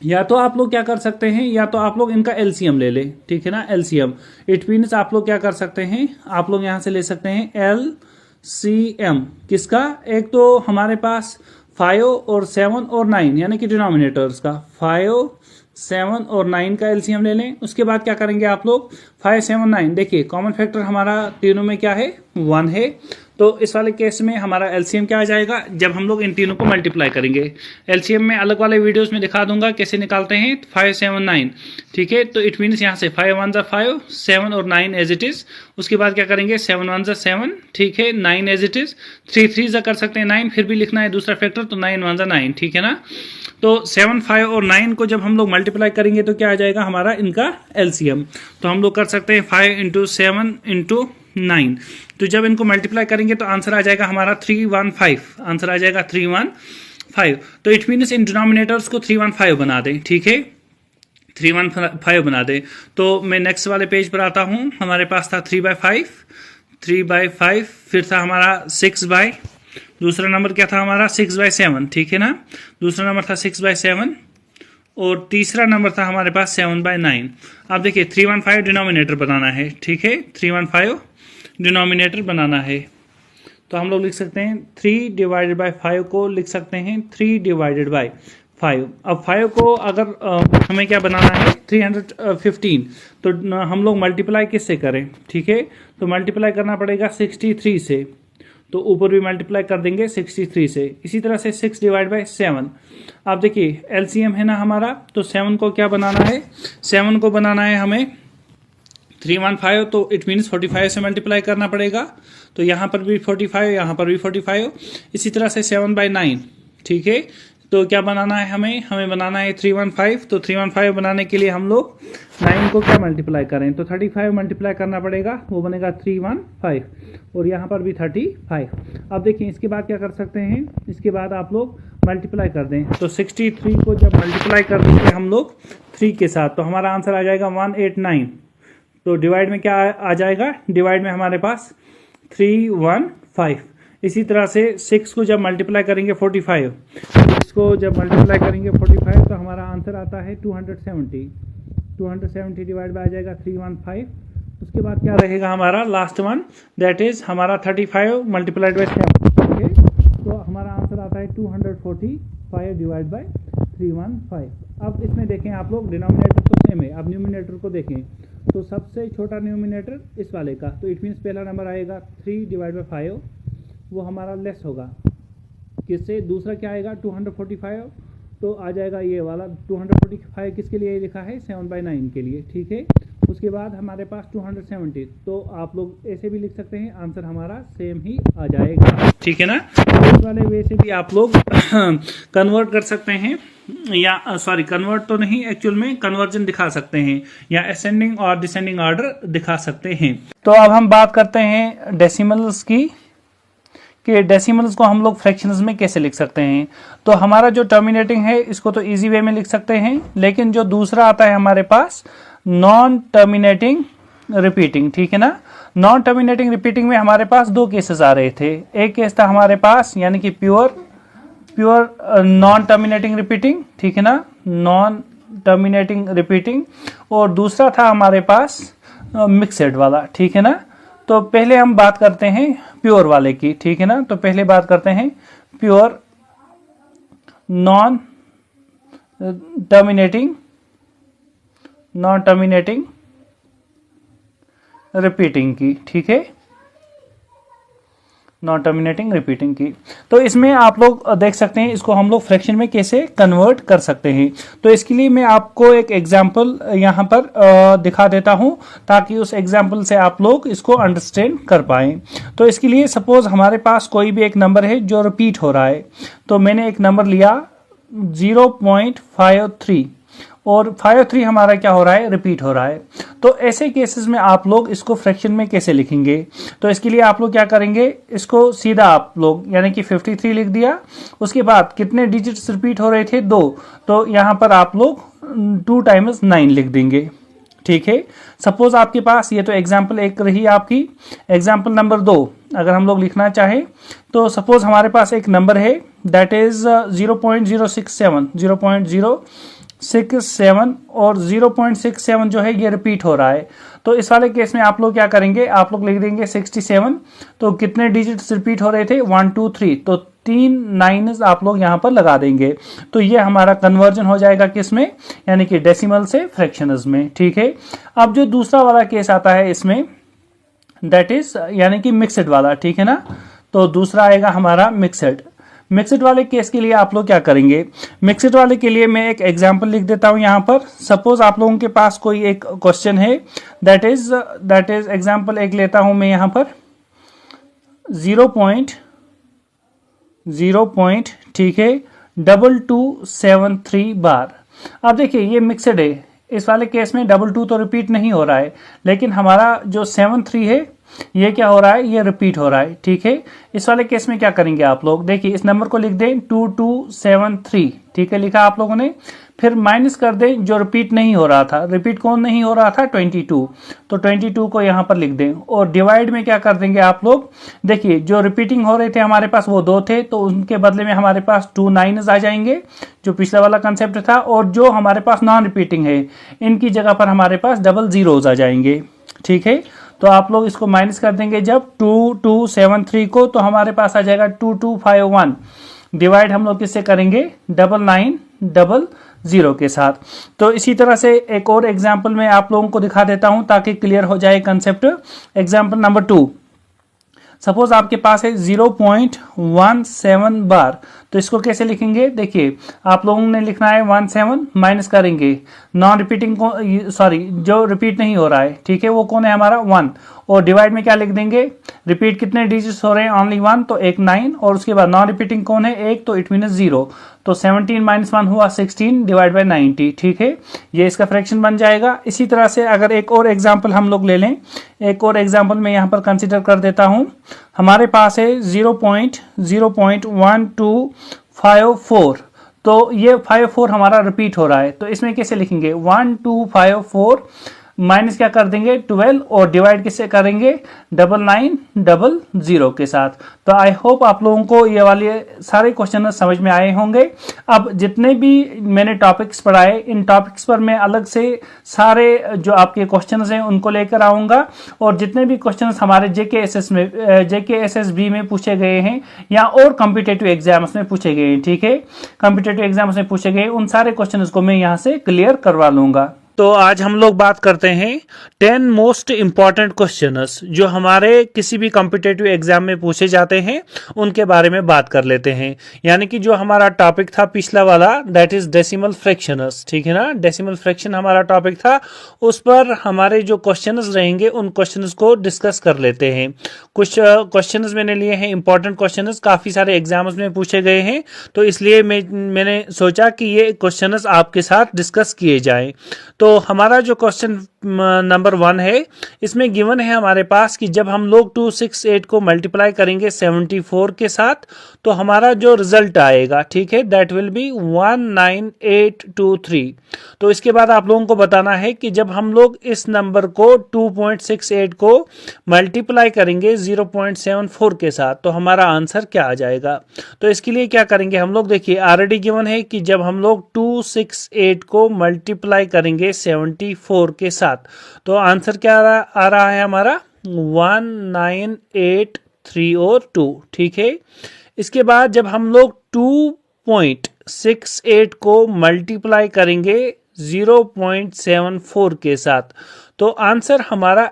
या तो आप लोग क्या कर सकते हैं, या तो आप लोग इनका एलसीएम ले लें। ठीक है ना, एलसीएम, इट मीन्स आप लोग क्या कर सकते हैं, आप लोग यहां से ले सकते हैं एलसीएम किसका, एक तो हमारे पास 5 और 7 और 9 यानी कि डिनोमिनेटर्स का, 5 7 और 9 का एलसीएम ले लें। उसके बाद क्या करेंगे आप लोग, 5 7 9, देखिए कॉमन फैक्टर हमारा तीनों में क्या है, 1 है। तो इस वाले केस में हमारा एलसीएम क्या आ जाएगा, जब हम लोग इन तीनों को मल्टीप्लाई करेंगे। एलसीएम में अलग वाले वीडियोस में दिखा दूंगा कैसे निकालते हैं। 5 7 9, ठीक है, तो इट मीन्स यहाँ से 5 1 5, 7 और 9 एज इट इज। उसके बाद क्या करेंगे, 7 1 7, ठीक है, 9 एज इट इज, 3 3 कर सकते हैं 9, फिर भी लिखना है दूसरा फैक्टर, तो 9 1 9, ठीक है ना। तो 7 5 और 9 को जब हम लोग मल्टीप्लाई करेंगे तो क्या आ जाएगा हमारा इनका एलसीएम। तो हम लोग कर सकते हैं 5 × 7 × 9। तो जब इनको मल्टीप्लाई करेंगे तो आंसर आ जाएगा हमारा 315, आंसर आ जाएगा 315। तो इट मीन्स इन डिनोमिनेटर्स को 315 बना दें, ठीक है, 315 बना दें। तो मैं नेक्स्ट वाले पेज पर आता हूं। हमारे पास था 3/5, फिर था हमारा 6/, दूसरा नंबर क्या था हमारा 6/7, ठीक है ना, दूसरा नंबर था 6/7, और तीसरा नंबर था हमारे पास 7/9। अब देखिए 315 डिनोमिनेटर बनाना है, ठीक है, 315 डिनोमिनेटर बनाना है। तो हम लोग लिख सकते हैं 3 / 5 को लिख सकते हैं 3 / 5। अब 5 को अगर हमें क्या बनाना है 315, तो हम लोग मल्टीप्लाई किससे करें, ठीक है, तो मल्टीप्लाई करना पड़ेगा 63 से, तो ऊपर भी मल्टीप्लाई कर देंगे 63 से। इसी तरह से 6 डिवाइड बाई 7। आप देखिए एलसीएम है ना हमारा, तो 7 को क्या बनाना है, 7 को बनाना है हमें 315, तो इट मीन्स 45 से मल्टीप्लाई करना पड़ेगा, तो यहाँ पर भी 45, यहाँ पर भी 45। इसी तरह से 7 बाई 9, ठीक है, तो क्या बनाना है हमें बनाना है 315, तो 315 बनाने के लिए हम लोग 9 को क्या मल्टीप्लाई करें, तो 35 मल्टीप्लाई करना पड़ेगा, वो बनेगा 315, और यहाँ पर भी 35। अब देखिए इसके बाद क्या कर सकते हैं, इसके बाद आप लोग मल्टीप्लाई कर दें, तो 63 को जब मल्टीप्लाई कर देंगे हम लोग 3 के साथ, तो हमारा आंसर आ जाएगा 189। तो डिवाइड में क्या आ जाएगा, डिवाइड में हमारे पास 315। इसी तरह से 6 को जब मल्टीप्लाई करेंगे 45, 6 को जब मल्टीप्लाई करेंगे 45, तो हमारा आंसर आता है 270 डिवाइड बाय आ जाएगा 315। उसके बाद क्या रहेगा हमारा लास्ट वन, दैट इज हमारा 35 मल्टीप्लाइड बाई 7, ठीक है, तो हमारा आंसर आता है 245 डिवाइड बाई 315। अब इसमें देखें आप लोग, डिनोमिनेटर तो सेम है, अब न्यूमिनेटर को देखें, तो सबसे छोटा न्यूमिनेटर इस वाले का, तो इट मीन्स पहला नंबर आएगा 3 डिवाइड बाई 5, वो हमारा लेस होगा किससे, दूसरा क्या आएगा 245, तो आ जाएगा ये वाला 245 किसके लिए लिखा है 7 बाई 9 के लिए, ठीक है। उसके बाद हमारे पास 270, तो आप लोग ऐसे भी लिख सकते हैं, आंसर हमारा सेम ही आ जाएगा, ठीक है ना। इस वाले वे से भी आप लोग कन्वर्ट कर सकते हैं, या सॉरी कन्वर्ट तो नहीं, एक्चुअल में कन्वर्जन दिखा सकते हैं, या असेंडिंग और डिसेंडिंग ऑर्डर दिखा सकते हैं। तो अब हम बात करते हैं डेसिमल्स की, कि डेसिमल्स को हम लोग फ्रैक्शंस में कैसे लिख सकते हैं। तो हमारा जो टर्मिनेटिंग है इसको तो इजी वे में लिख सकते हैं, लेकिन जो दूसरा आता है हमारे पास नॉन टर्मिनेटिंग रिपीटिंग, ठीक है ना। नॉन टर्मिनेटिंग रिपीटिंग में हमारे पास 2 केसेस आ रहे थे, एक केस था हमारे पास यानी कि प्योर नॉन टर्मिनेटिंग रिपीटिंग, ठीक है ना, नॉन टर्मिनेटिंग रिपीटिंग, और दूसरा था हमारे पास मिक्सड वाला, ठीक है ना। तो पहले हम बात करते हैं प्योर वाले की, ठीक है ना। तो पहले बात करते हैं प्योर नॉन टर्मिनेटिंग रिपीटिंग की, ठीक है, नॉन टर्मिनेटिंग रिपीटिंग की। तो इसमें आप लोग देख सकते हैं इसको हम लोग फ्रैक्शन में कैसे कन्वर्ट कर सकते हैं। तो इसके लिए मैं आपको एक एग्जांपल यहाँ पर दिखा देता हूँ, ताकि उस एग्जांपल से आप लोग इसको अंडरस्टैंड कर पाएं। तो इसके लिए सपोज हमारे पास कोई भी एक नंबर है जो रिपीट हो रहा है, तो मैंने एक नंबर लिया 0.53, और 53 हमारा क्या हो रहा है, रिपीट हो रहा है। तो ऐसे केसेस में आप लोग इसको फ्रैक्शन में कैसे लिखेंगे, तो इसके लिए आप लोग क्या करेंगे, इसको सीधा आप लोग यानी कि 53 लिख दिया, उसके बाद कितने डिजिट्स रिपीट हो रहे थे 2, तो यहाँ पर आप लोग 2 टाइम्स 9 लिख देंगे, ठीक है। सपोज आपके पास ये तो एग्जाम्पल 1 रही आपकी, एग्जाम्पल नंबर 2 अगर हम लोग लिखना चाहें, तो सपोज हमारे पास एक नंबर है दैट इज 0.067 और 0.67 जो है ये रिपीट हो रहा है। तो इस वाले केस में आप लोग क्या करेंगे, आप लोग लिख देंगे 67, तो कितने डिजिट्स रिपीट हो रहे थे 1 2 3, तो 3 9 आप लोग यहाँ पर लगा देंगे। तो ये हमारा कन्वर्जन हो जाएगा किसमें, यानी कि डेसिमल से फ्रैक्शंस में, ठीक है। अब जो दूसरा वाला केस आता है इसमें दैट इज यानी कि मिक्सड वाला, ठीक है ना। तो दूसरा आएगा हमारा मिक्सड वाले केस के लिए आप लोग क्या करेंगे, मिक्सड वाले के लिए मैं एक एग्जांपल लिख देता हूं यहाँ पर। सपोज आप लोगों के पास कोई एक क्वेश्चन है दैट इज एग्जांपल एक लेता हूं मैं यहाँ पर 0.0, ठीक है, 2273 बार। अब देखिए ये मिक्सड है, इस वाले केस में 22 तो रिपीट नहीं हो रहा है, लेकिन हमारा जो 73 है ये क्या हो रहा है, ये रिपीट हो रहा है, ठीक है। इस वाले केस में क्या करेंगे आप लोग, देखिए इस नंबर को लिख दें 2273, ठीक है, लिखा आप लोगों ने, फिर माइनस कर दें जो रिपीट नहीं हो रहा था। रिपीट कौन नहीं हो रहा था, 22, तो 22 को यहाँ पर लिख दें, और डिवाइड में क्या कर देंगे आप लोग, देखिए जो रिपीटिंग हो रहे थे हमारे पास वो 2 थे, तो उनके बदले में हमारे पास 2 9s आ जाएंगे जो पिछला वाला कंसेप्ट था, और जो हमारे पास नॉन रिपीटिंग है इनकी जगह पर हमारे पास डबल 0s आ जाएंगे, ठीक है। तो आप लोग इसको माइनस कर देंगे जब 2273 को, तो हमारे पास आ जाएगा 2251, डिवाइड हम लोग किससे करेंगे 99 0 के साथ। तो इसी तरह से एक और एग्जाम्पल मैं आप लोगों को दिखा देता हूं ताकि क्लियर हो जाए कंसेप्ट। एग्जाम्पल नंबर 2, सपोज आपके पास है 0.17 बार। तो इसको कैसे लिखेंगे, देखिए आप लोगों ने लिखना है 17 माइनस करेंगे नॉन रिपीटिंग को, सॉरी जो रिपीट नहीं हो रहा है, ठीक है, वो कौन है हमारा 1, और डिवाइड में क्या लिख देंगे, रिपीट कितने डिजिट्स हो रहे हैं, ओनली 1, तो एक 9, और उसके बाद नॉन रिपीटिंग कौन है 1, तो इट मीन 0, तो 17 माइनस 1 हुआ 16 डिवाइड बाई 90, ठीक है, ये इसका फ्रैक्शन बन जाएगा। इसी तरह से अगर एक और एग्जाम्पल हम लोग ले लें, एक और एग्जाम्पल मैं यहाँ पर कंसिडर कर देता हूँ। हमारे पास है 0.0.1254, तो ये 54 हमारा रिपीट हो रहा है, तो इसमें कैसे लिखेंगे 1254 माइनस क्या कर देंगे 12, और डिवाइड किससे करेंगे 9900 के साथ। तो आई होप आप लोगों को ये वाले सारे क्वेश्चन समझ में आए होंगे। अब जितने भी मैंने टॉपिक्स पढ़ाए, इन टॉपिक्स पर मैं अलग से सारे जो आपके क्वेश्चंस हैं उनको लेकर आऊंगा, और जितने भी क्वेश्चंस हमारे JKSSB में पूछे गए हैं या और कॉम्पिटेटिव एग्जाम्स में पूछे गए हैं, ठीक है, कॉम्पिटेटिव एग्जाम्स में पूछे गए उन सारे क्वेश्चंस को मैं यहाँ से क्लियर करवा लूंगा। तो आज हम लोग बात करते हैं 10 मोस्ट इंपॉर्टेंट क्वेश्चंस जो हमारे किसी भी कॉम्पिटेटिव एग्जाम में पूछे जाते हैं, उनके बारे में बात कर लेते हैं। यानी कि जो हमारा टॉपिक था पिछला वाला, दैट इज डेसिमल फ्रैक्शंस, ठीक है ना, डेसिमल फ्रैक्शन हमारा टॉपिक था, उस पर हमारे जो क्वेश्चंस रहेंगे उन क्वेश्चंस को डिस्कस कर लेते हैं। कुछ क्वेश्चंस मैंने लिए हैं इंपॉर्टेंट क्वेश्चंस, काफी सारे एग्जाम्स में पूछे गए हैं, तो इसलिए मैंने सोचा कि ये क्वेश्चंस आपके साथ डिस्कस किए जाएं। तो हमारा जो क्वेश्चन नंबर 1 है, इसमें गिवन है हमारे पास कि जब हम लोग 268 को मल्टीप्लाई करेंगे 74 के साथ, तो हमारा जो रिजल्ट आएगा, ठीक है, दैट विल बी 19823। तो इसके बाद आप लोगों को बताना है कि जब हम लोग इस नंबर को 2.68 को मल्टीप्लाई करेंगे 0.74 के साथ, तो हमारा आंसर क्या आ जाएगा। तो इसके लिए क्या करेंगे हम लोग, देखिए ऑलरेडी गिवन है कि जब हम लोग 268 को मल्टीप्लाई करेंगे 74 के साथ, तो आंसर क्या आ रहा है हमारा 19832 और 2, ठीक है। इसके बाद जब हम लोग 2.68 को मल्टीप्लाई करेंगे 0.74 के साथ, तो आंसर हमारा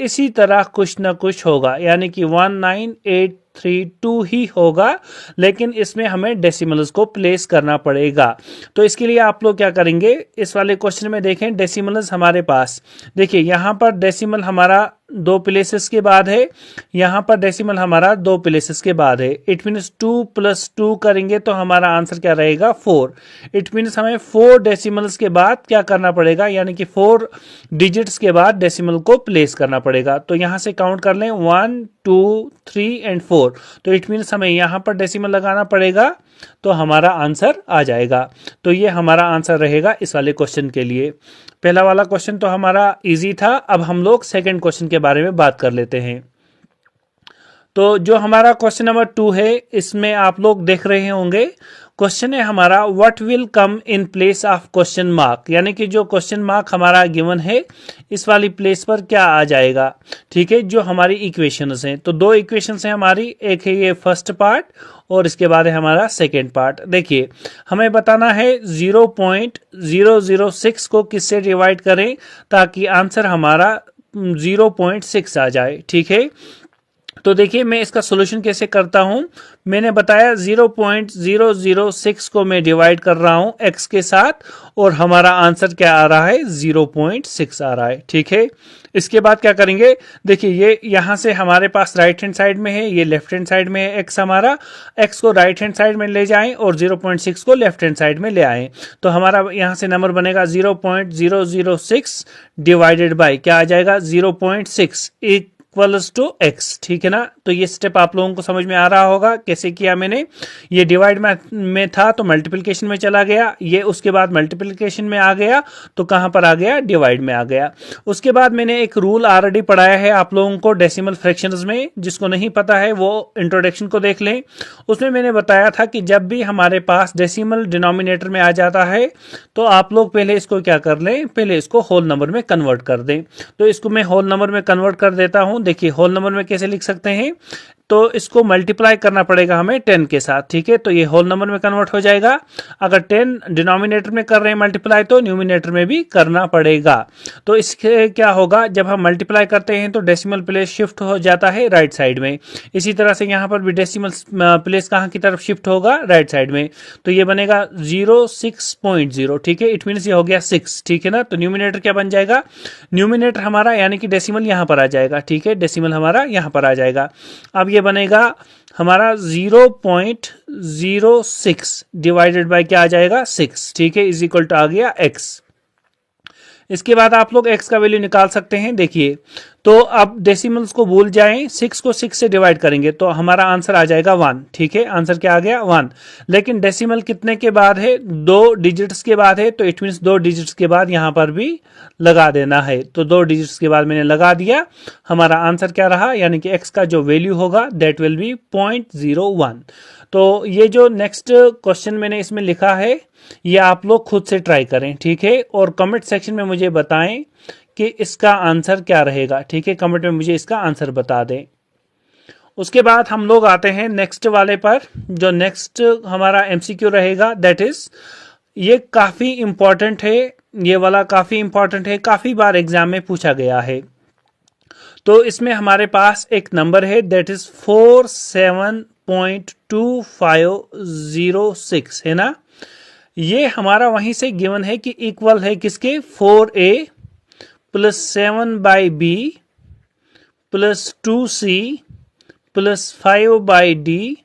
इसी तरह कुछ ना कुछ होगा, यानी कि 19832 ही होगा, लेकिन इसमें हमें डेसिमल्स को प्लेस करना पड़ेगा। तो इसके लिए आप लोग क्या करेंगे, इस वाले क्वेश्चन में देखें डेसिमल्स हमारे पास, देखिए यहाँ पर डेसिमल हमारा 2 प्लेसेस के बाद है, यहाँ पर डेसिमल हमारा 2 प्लेसेस के बाद है, इट मीन्स 2 + 2 करेंगे तो हमारा आंसर क्या रहेगा 4। इट मीन्स हमें 4 डेसिमल्स के बाद क्या करना पड़ेगा, यानी कि 4 डिजिट्स के बाद डेसिमल को प्लेस करना पड़ेगा। तो यहाँ से काउंट कर लें 1 2 3 एंड 4, तो इट मीन्स हमें यहाँ पर डेसिमल लगाना पड़ेगा, तो हमारा आंसर आ जाएगा। तो ये हमारा आंसर रहेगा इस वाले क्वेश्चन के लिए। पहला वाला क्वेश्चन तो हमारा इजी था। अब हम लोग सेकंड क्वेश्चन के बारे में बात कर लेते हैं। तो जो हमारा क्वेश्चन नंबर 2 है, इसमें आप लोग देख रहे होंगे, क्वेश्चन है हमारा what will come in place of question mark, यानी कि जो क्वेश्चन मार्क हमारा गिवन है इस वाली प्लेस पर क्या आ जाएगा, ठीक है, जो हमारी इक्वेशंस हैं। तो 2 इक्वेशंस हैं हमारी, एक है ये फर्स्ट पार्ट और इसके बाद है हमारा सेकेंड पार्ट। देखिए हमें बताना है 0.006 को किससे डिवाइड करें ताकि आंसर हमारा 0.6 आ जाए, ठीक है। तो देखिए मैं इसका सॉल्यूशन कैसे करता हूं, मैंने बताया 0.006 को मैं डिवाइड कर रहा हूं x के साथ, और हमारा आंसर क्या आ रहा है 0.6 आ रहा है, ठीक है। इसके बाद क्या करेंगे, देखिए ये यहां से हमारे पास राइट हैंड साइड में है, ये लेफ्ट हैंड साइड में है x हमारा, x को राइट हैंड साइड में ले जाएं और 0.6 को लेफ्ट हैंड साइड में ले आएं, तो हमारा यहां से नंबर बनेगा 0.006 डिवाइडेड बाय क्या आ जाएगा 0.6 इक्वल्स टू x, ठीक है ना। तो ये स्टेप आप लोगों को समझ में आ रहा होगा कैसे किया मैंने। ये डिवाइड में था तो मल्टीप्लिकेशन में चला गया, ये उसके बाद मल्टीप्लिकेशन में आ गया तो कहां पर आ गया, डिवाइड में आ गया। उसके बाद मैंने एक रूल ऑलरेडी पढ़ाया है आप लोगों को डेसिमल फ्रैक्शंस में, जिसको नहीं पता है वो इंट्रोडक्शन को देख लें। उसमें मैंने बताया था कि जब भी हमारे पास डेसिमल डिनोमिनेटर में आ जाता है तो आप लोग पहले इसको क्या कर लें, पहले इसको होल नंबर में कन्वर्ट कर दें। तो इसको मैं होल नंबर में कन्वर्ट कर देता हूं। देखिए होल नंबर में कैसे लिख सकते हैं, तो इसको मल्टीप्लाई करना पड़ेगा हमें 10 के साथ, ठीक है। तो ये होल नंबर में कन्वर्ट हो जाएगा। अगर 10 डिनोमिनेटर में कर रहे हैं मल्टीप्लाई तो न्यूमिनेटर में भी करना पड़ेगा। तो इसके क्या होगा, जब हम मल्टीप्लाई करते हैं तो डेसिमल प्लेस शिफ्ट हो जाता है राइट साइड में। इसी तरह से यहाँ पर भी डेसिमल प्लेस कहाँ की तरफ शिफ्ट होगा, राइट साइड में। तो ये बनेगा 06.0, ठीक है। इट मीन्स ये हो गया 6, ठीक है ना। तो न्यूमिनेटर क्या बन जाएगा, न्यूमिनेटर हमारा यानी कि डेसिमल यहाँ पर आ जाएगा, ठीक है। डेसिमल हमारा यहाँ पर आ जाएगा। अब ये बनेगा हमारा 0.06 डिवाइडेड बाय क्या आ जाएगा, 6, ठीक है, इज इक्वल टू आ गया x। इसके बाद आप लोग x का वैल्यू निकाल सकते हैं। देखिए, तो अब डेसिमल्स को भूल जाएं, 6 को 6 से डिवाइड करेंगे तो हमारा आंसर आ जाएगा 1, ठीक है। आंसर क्या आ गया, 1। लेकिन डेसिमल कितने के बाद है, 2 डिजिट्स के बाद है। तो इट मीन्स 2 डिजिट्स के बाद यहां पर भी लगा देना है। तो 2 डिजिट्स के बाद मैंने लगा दिया। हमारा आंसर क्या रहा, यानी कि x का जो वैल्यू होगा दैट विल बी 0.01। तो ये जो नेक्स्ट क्वेश्चन मैंने इसमें लिखा है ये आप लोग खुद से ट्राई करें, ठीक है। और कमेंट सेक्शन में मुझे बताएं कि इसका आंसर क्या रहेगा, ठीक है। कमेंट में मुझे इसका आंसर बता दें। उसके बाद हम लोग आते हैं नेक्स्ट वाले पर। जो नेक्स्ट हमारा एमसीक्यू रहेगा दैट इज, ये काफी इंपॉर्टेंट है, ये वाला काफी इंपॉर्टेंट है, काफी बार एग्जाम में पूछा गया है। तो इसमें हमारे पास एक नंबर है दैट इज 47.2506, है ना। ये हमारा वहीं से गिवन है कि इक्वल है किसके, 4a plus 7/b plus 2c plus 5/d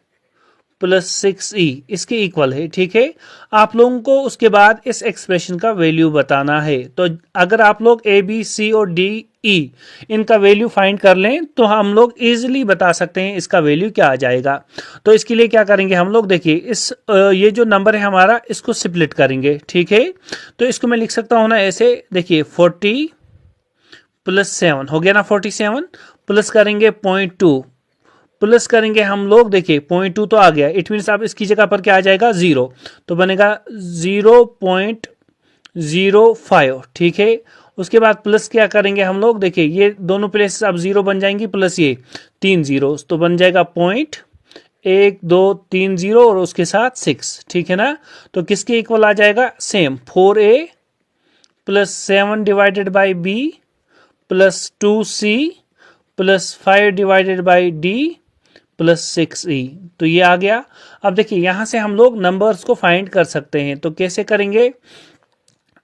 plus 6e, इसके इक्वल है, ठीक है। आप लोगों को उसके बाद इस एक्सप्रेशन का वैल्यू बताना है। तो अगर आप लोग a b c और d e इनका वैल्यू फाइंड कर लें तो हम लोग इजीली बता सकते हैं इसका वैल्यू क्या आ जाएगा। तो इसके लिए क्या करेंगे हम लोग, देखिए इस ये जो नंबर है हमारा इसको स्प्लिट करेंगे, ठीक है। तो इसको मैं लिख सकता हूं ना ऐसे, देखिए 40 प्लस 7 हो गया ना, 47 प्लस करेंगे 0.2 प्लस करेंगे हम लोग, देखिए 0.2 तो आ गया। इट मीन्स अब इसकी जगह पर क्या आ जाएगा, 0। तो बनेगा 0.05, ठीक है। उसके बाद प्लस क्या करेंगे हम लोग, देखिए ये दोनों प्लेसेस अब 0 बन जाएंगी, प्लस ये 3 0, तो बन जाएगा 0.1230 और उसके साथ 6, ठीक है ना। तो किसके इक्वल आ जाएगा, same 4a plus 7 divided by b plus 2c plus 5 divided by d plus 6e। तो ये आ गया। अब देखिए यहां से हम लोग नंबर्स को फाइंड कर सकते हैं। तो कैसे करेंगे,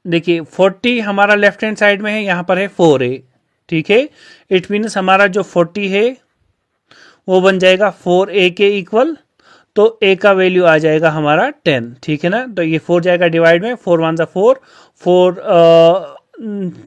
देखिए 40 हमारा लेफ्ट हैंड साइड में है, यहां पर है 4a, ठीक है। इट मीन्स हमारा जो 40 है वो बन जाएगा 4a के इक्वल। तो a का वैल्यू आ जाएगा हमारा 10, ठीक है ना। तो ये 4 जाएगा डिवाइड में, 4 1 4 4,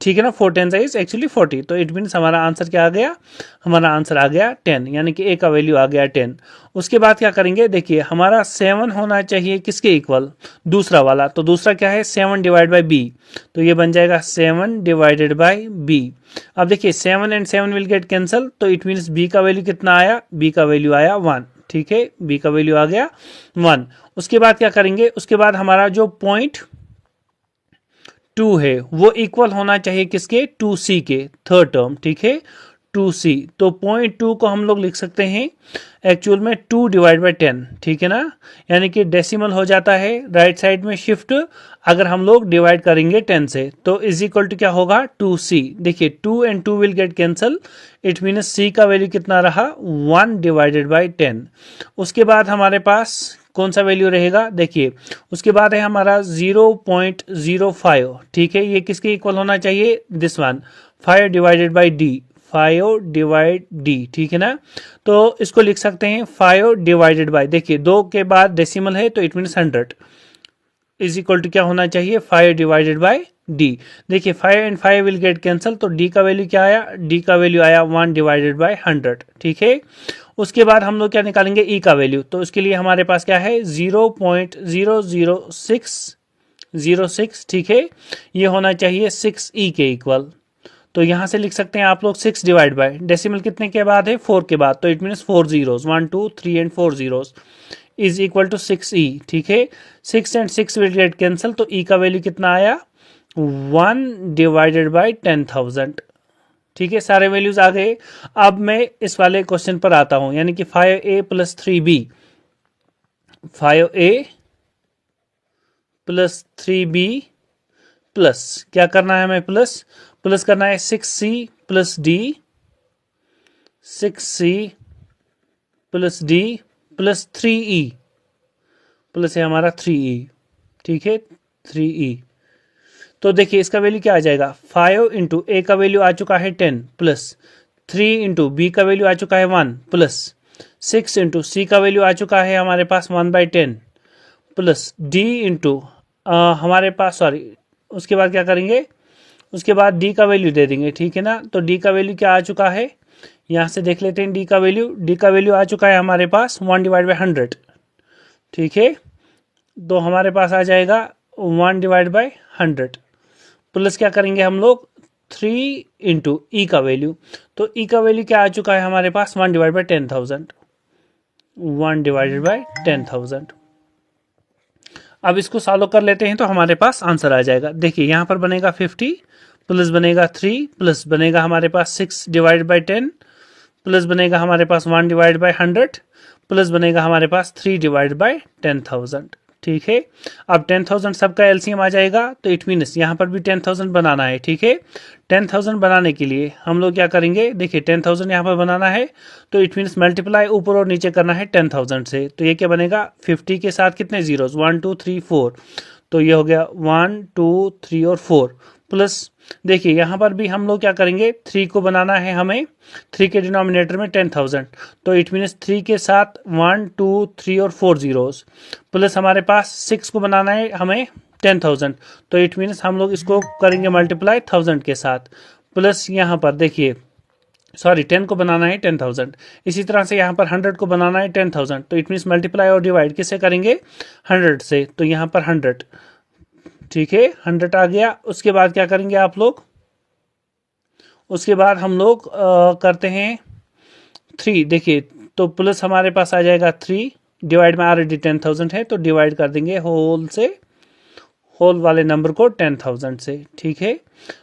ठीक है ना, 4 10 इज एक्चुअली 40। तो इट मीन्स हमारा आंसर क्या आ गया, हमारा आंसर आ गया 10, यानी कि a का वैल्यू आ गया 10। उसके बाद क्या करेंगे, देखिए हमारा 7 होना चाहिए किसके इक्वल, दूसरा वाला। तो दूसरा क्या है, 7 डिवाइड बाई b। तो ये बन जाएगा 7 डिवाइडेड बाई b। अब देखिए 7 एंड 7 विल गेट कैंसल। तो इट मीन्स b का वैल्यू कितना आया, b का वैल्यू आया 1, ठीक है। b का वैल्यू आ गया 1। उसके बाद क्या करेंगे, उसके बाद हमारा जो 0.2 है वो इक्वल होना चाहिए किसके, 2c के, थर्ड टर्म, ठीक है, 2c। तो 0.2 को हम लोग लिख सकते हैं एक्चुअल में 2 डिवाइड बाई 10, ठीक है ना। यानी कि डेसिमल हो जाता है राइट साइड में शिफ्ट अगर हम लोग डिवाइड करेंगे 10 से। तो इज इक्वल टू क्या होगा, 2c। देखिए 2 and 2 will get cancel. It means c का वैल्यू कितना रहा, 1 डिवाइडेड बाई 10। उसके बाद हमारे पास कौन सा वैल्यू रहेगा, देखिए उसके बाद है हमारा 0.05, ठीक है। ये किसके इक्वल होना चाहिए, this one, 5 divided by d, 5 divide d, ठीक है ना। तो इसको लिख सकते हैं 5 डिवाइडेड बाई, देखिए 2 के बाद डेसिमल है तो it means 100 is equal to क्या होना चाहिए, 5 डिवाइडेड बाई d। देखिए 5 एंड 5 विल गेट कैंसल। तो d का वैल्यू क्या आया, d का वैल्यू आया 1 डिवाइडेड बाई 100, ठीक है। उसके बाद हम लोग क्या निकालेंगे, e का वैल्यू। तो इसके लिए हमारे पास क्या है, 0.00606, ठीक है। ये होना चाहिए 6e के इक्वल। तो यहां से लिख सकते हैं आप लोग 6 डिवाइड बाय, डेसिमल कितने के बाद है, 4 के बाद। तो it means 4 zeros, 1 2 3 and 4 zeros is equal to 6e, ठीक है। 6 एंड 6 विल गेट कैंसल। तो e का वैल्यू कितना आया, 1 डिवाइडेड बाई 10,000, ठीक है, सारे वैल्यूज आ गए। अब मैं इस वाले क्वेश्चन पर आता हूं, यानी कि 5a plus 3b, 5a plus 3b plus क्या करना है हमें, प्लस करना है 6c plus d, 6c plus d plus 3e, plus है हमारा 3e, ठीक है 3e। तो देखिए इसका वैल्यू क्या आ जाएगा, 5 इंटू ए का वैल्यू आ चुका है 10 प्लस 3 इंटू बी का वैल्यू आ चुका है 1 प्लस 6 इंटू सी का वैल्यू आ चुका है हमारे पास 1/10 प्लस डी इंटू हमारे पास सॉरी उसके बाद क्या करेंगे, उसके बाद डी का वैल्यू दे देंगे, ठीक है ना। तो डी का वैल्यू क्या आ चुका है, यहाँ से देख लेते हैं डी का वैल्यू आ चुका है हमारे पास 1/100, ठीक है। तो हमारे पास आ जाएगा 1/100 प्लस क्या करेंगे हम लोग 3 इंटू ई का वैल्यू, तो ई का वैल्यू क्या आ चुका है हमारे पास 1/10,000, 1/10,000। अब इसको सॉल्व कर लेते हैं तो हमारे पास आंसर आ जाएगा। देखिए यहाँ पर बनेगा 50 प्लस बनेगा 3 प्लस बनेगा हमारे पास 6/10 प्लस बनेगा हमारे पास 1/100 प्लस बनेगा हमारे पास 3/10,000, ठीक है। अब 10,000 सबका एलसीएम आ जाएगा, तो इट मीन्स यहाँ पर भी 10,000 बनाना है, ठीक है। 10,000 बनाने के लिए हम लोग क्या करेंगे, देखिए 10,000 यहाँ पर बनाना है, तो इट मीन्स मल्टीप्लाई ऊपर और नीचे करना है 10,000 से। तो ये क्या बनेगा 50 के साथ कितने जीरोस 1 2 3 4, तो ये हो गया 1 2 3 और 4 प्लस देखिए यहाँ पर भी हम लोग क्या करेंगे 3 को बनाना है हमें, 3 के डिनोमिनेटर में 10,000, तो इट मीन्स 3 के साथ 1 2 3 और 4 जीरोस प्लस हमारे पास 6 को बनाना है हमें 10,000, तो इट मीन्स हम लोग इसको करेंगे मल्टीप्लाई 1000 के साथ प्लस यहाँ पर देखिए सॉरी 10 को बनाना है 10,000, इसी तरह से यहाँ पर 100 को बनाना है 10,000, तो इट मीन्स मल्टीप्लाई और डिवाइड किससे करेंगे 100 से, तो यहाँ पर 100, ठीक है 100 आ गया। उसके बाद क्या करेंगे आप लोग, उसके बाद हम लोग करते हैं 3, देखिए तो प्लस हमारे पास आ जाएगा 3, डिवाइड में ऑलरेडी 10,000 है, तो डिवाइड कर देंगे होल से, होल वाले नंबर को 10,000 से, ठीक है।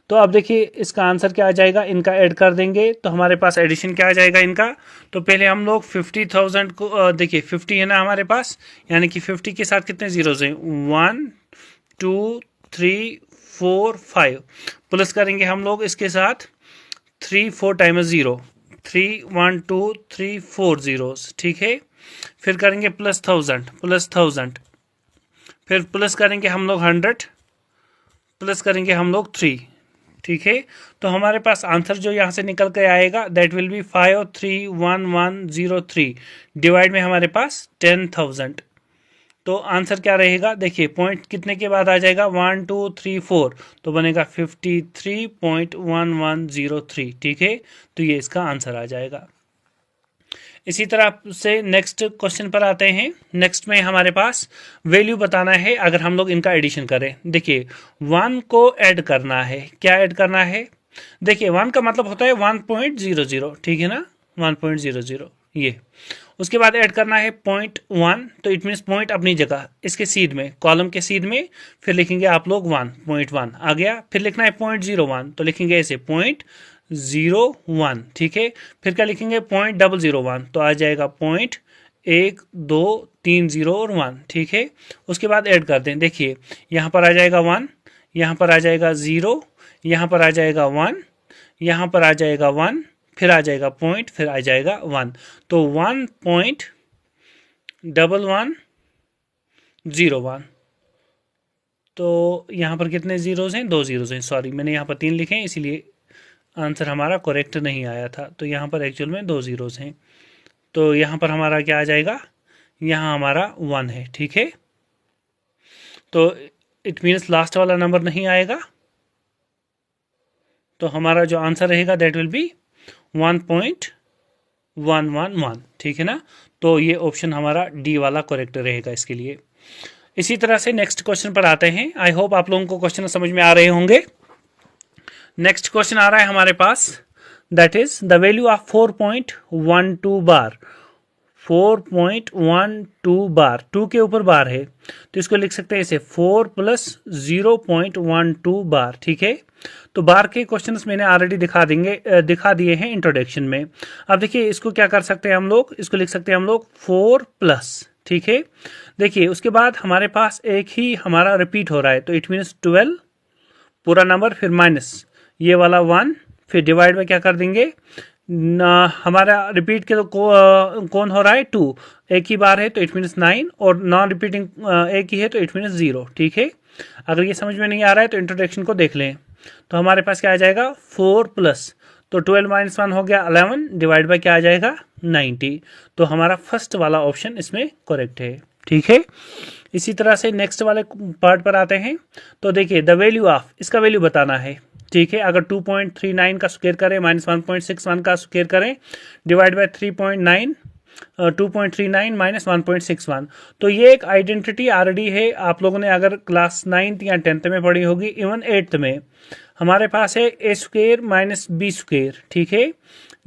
तो अब देखिए इसका आंसर क्या आ जाएगा, इनका ऐड कर देंगे तो हमारे पास एडिशन क्या आ जाएगा इनका। तो पहले हम लोग 50,000 को देखिए 50 है ना हमारे पास, यानी कि 50 के साथ कितने जीरोस हैं 1 2 3 4 5 प्लस करेंगे हम लोग इसके साथ 3 4 टाइम्स 0, 3 1 2 3 4 जीरोस, ठीक है। फिर करेंगे प्लस 1000 फिर प्लस करेंगे हम लोग 100 प्लस करेंगे हम लोग 3, ठीक है। तो हमारे पास आंसर जो यहाँ से निकल के आएगा दैट विल बी 531,103 डिवाइड में हमारे पास 10,000। तो आंसर क्या रहेगा, देखिए पॉइंट कितने के बाद आ जाएगा 1 2 3 4, तो बनेगा 53.1103, ठीक है। तो ये इसका आंसर आ जाएगा। इसी तरह से नेक्स्ट क्वेश्चन पर आते हैं। नेक्स्ट में हमारे पास वैल्यू बताना है अगर हम लोग इनका एडिशन करें। देखिए 1 को ऐड करना है, क्या ऐड करना है, देखिए 1 का मतलब होता है 1.00, ठीक है ना 1.00 ये। उसके बाद ऐड करना है 0.1, तो इट मीन्स पॉइंट अपनी जगह इसके सीध में, कॉलम के सीध में, फिर लिखेंगे आप लोग 1.1 आ गया। फिर लिखना है 0.01, तो लिखेंगे ऐसे 0.01, ठीक है। फिर क्या लिखेंगे 0.001, तो आ जाएगा 0.1230 और 1, ठीक है। उसके बाद ऐड कर दें, देखिए यहाँ पर आ जाएगा 1, यहाँ पर आ जाएगा 0, यहाँ पर आ जाएगा 1, यहाँ पर आ जाएगा 1, फिर आ जाएगा पॉइंट, फिर आ जाएगा 1, तो 1.1101। तो यहाँ पर कितने जीरोस हैं, 2 जीरोस हैं, सॉरी मैंने यहाँ पर 3 लिखे हैं इसीलिए आंसर हमारा करेक्ट नहीं आया था। तो यहाँ पर एक्चुअल में 2 जीरोस हैं, तो यहाँ पर हमारा क्या आ जाएगा, यहाँ हमारा 1 है, ठीक है। तो इट मीन्स लास्ट वाला नंबर नहीं आएगा, तो हमारा जो आंसर रहेगा दैट विल बी 1.111, ठीक है ना। तो ये ऑप्शन हमारा डी वाला करेक्ट रहेगा इसके लिए। इसी तरह से नेक्स्ट क्वेश्चन पर आते हैं। आई होप आप लोगों को क्वेश्चन समझ में आ रहे होंगे। नेक्स्ट क्वेश्चन आ रहा है हमारे पास, that is the value of 4.12 बार 4.12 बार, 2 के ऊपर बार है तो इसको लिख सकते हैं ऐसे 4 प्लस 0.12 बार। ठीक है, तो बार के क्वेश्चंस मैंने ऑलरेडी दिखा दिए हैं इंट्रोडक्शन में। अब देखिए इसको क्या कर सकते हैं हम लोग, इसको लिख सकते हैं हम लोग 4 प्लस। ठीक है, देखिए उसके बाद हमारे पास एक ही हमारा रिपीट हो रहा है तो इट मीन्स 12 पूरा नंबर, फिर माइनस ये वाला 1, फिर डिवाइड में क्या कर देंगे हमारा रिपीट के तो कौन हो रहा है 2, एक ही बार है तो इट मीन्स 9, और नॉन रिपीटिंग एक ही है तो इट मीन्स 0। ठीक है, अगर ये समझ में नहीं आ रहा है तो इंट्रोडक्शन को देख लें। तो हमारे पास क्या आ जाएगा 4 प्लस, तो 12 माइनस 1 हो गया 11, डिवाइड बाय क्या आ जाएगा 90। तो हमारा फर्स्ट वाला ऑप्शन इसमें करेक्ट है। ठीक है, इसी तरह से नेक्स्ट वाले पार्ट पर आते हैं। तो देखिए द वैल्यू ऑफ, इसका वैल्यू बताना है। ठीक है, अगर 2.39 का स्क्वायर करें माइनस 1.61 का स्क्वायर करें डिवाइड बाय 3.9 2.39 माइनस 1.61, तो ये एक आइडेंटिटी ऑलरेडी है, आप लोगों ने अगर क्लास 9th या 10th में पढ़ी होगी, इवन 8th में। हमारे पास है A square minus B square, ठीक है,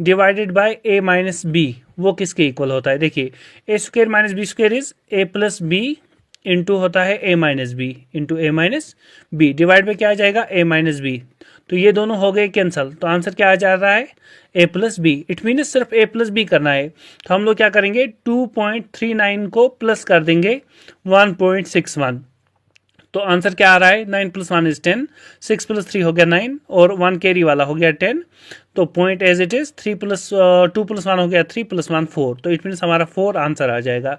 divided by A minus B, वो किसके इक्वल होता है? देखिए A square minus B square is A plus B into होता है A minus B into A minus B, divide में क्या आ जाएगा ए माइनस बी, तो ये दोनों हो गए कैंसल, तो आंसर क्या आ जा रहा है ए प्लस बी। इट मीन सिर्फ ए प्लस बी करना है, तो हम लोग क्या करेंगे 2.39 को प्लस कर देंगे 1.61, तो आंसर क्या आ रहा है 9 प्लस 1 इज 10, 6 प्लस 3 हो गया 9 और 1 कैरी वाला हो गया 10, तो point as it is 2 plus 1 हो गया 3 प्लस 1 4, तो इट मीन्स हमारा 4 आंसर आ जाएगा।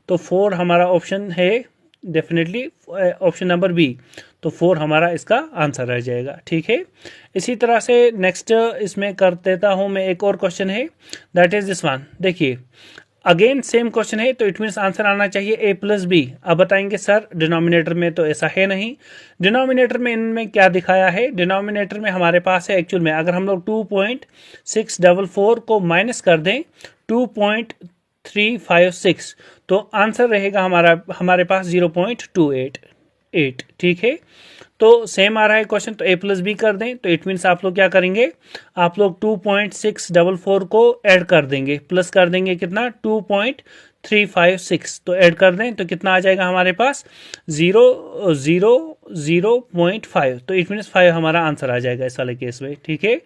तो 4 हमारा ऑप्शन है डेफिनेटली ऑप्शन नंबर बी, तो 4 हमारा इसका आंसर रह जाएगा। ठीक है, इसी तरह से नेक्स्ट इसमें कर देता हूं मैं, एक और क्वेश्चन है दैट इज दिस वन। देखिए अगेन सेम क्वेश्चन है, तो इट मीन्स आंसर आना चाहिए ए प्लस बी। अब बताएंगे सर डिनोमिनेटर में तो ऐसा है नहीं, डिनोमिनेटर में इनमें क्या दिखाया है, डिनोमिनेटर में हमारे पास है एक्चुअल में अगर हम लोग 2.644 को माइनस कर दें 2.356, तो आंसर रहेगा हमारे पास 0.288। ठीक है, तो सेम आ रहा है क्वेश्चन, तो ए प्लस बी कर दें, तो इट मीन्स आप लोग क्या करेंगे, आप लोग 2.644 को ऐड कर देंगे, प्लस कर देंगे कितना 2.356, तो ऐड कर दें तो कितना आ जाएगा हमारे पास 0.5, तो इट मीन्स 5 हमारा आंसर आ जाएगा इस वाले केस में। ठीक है,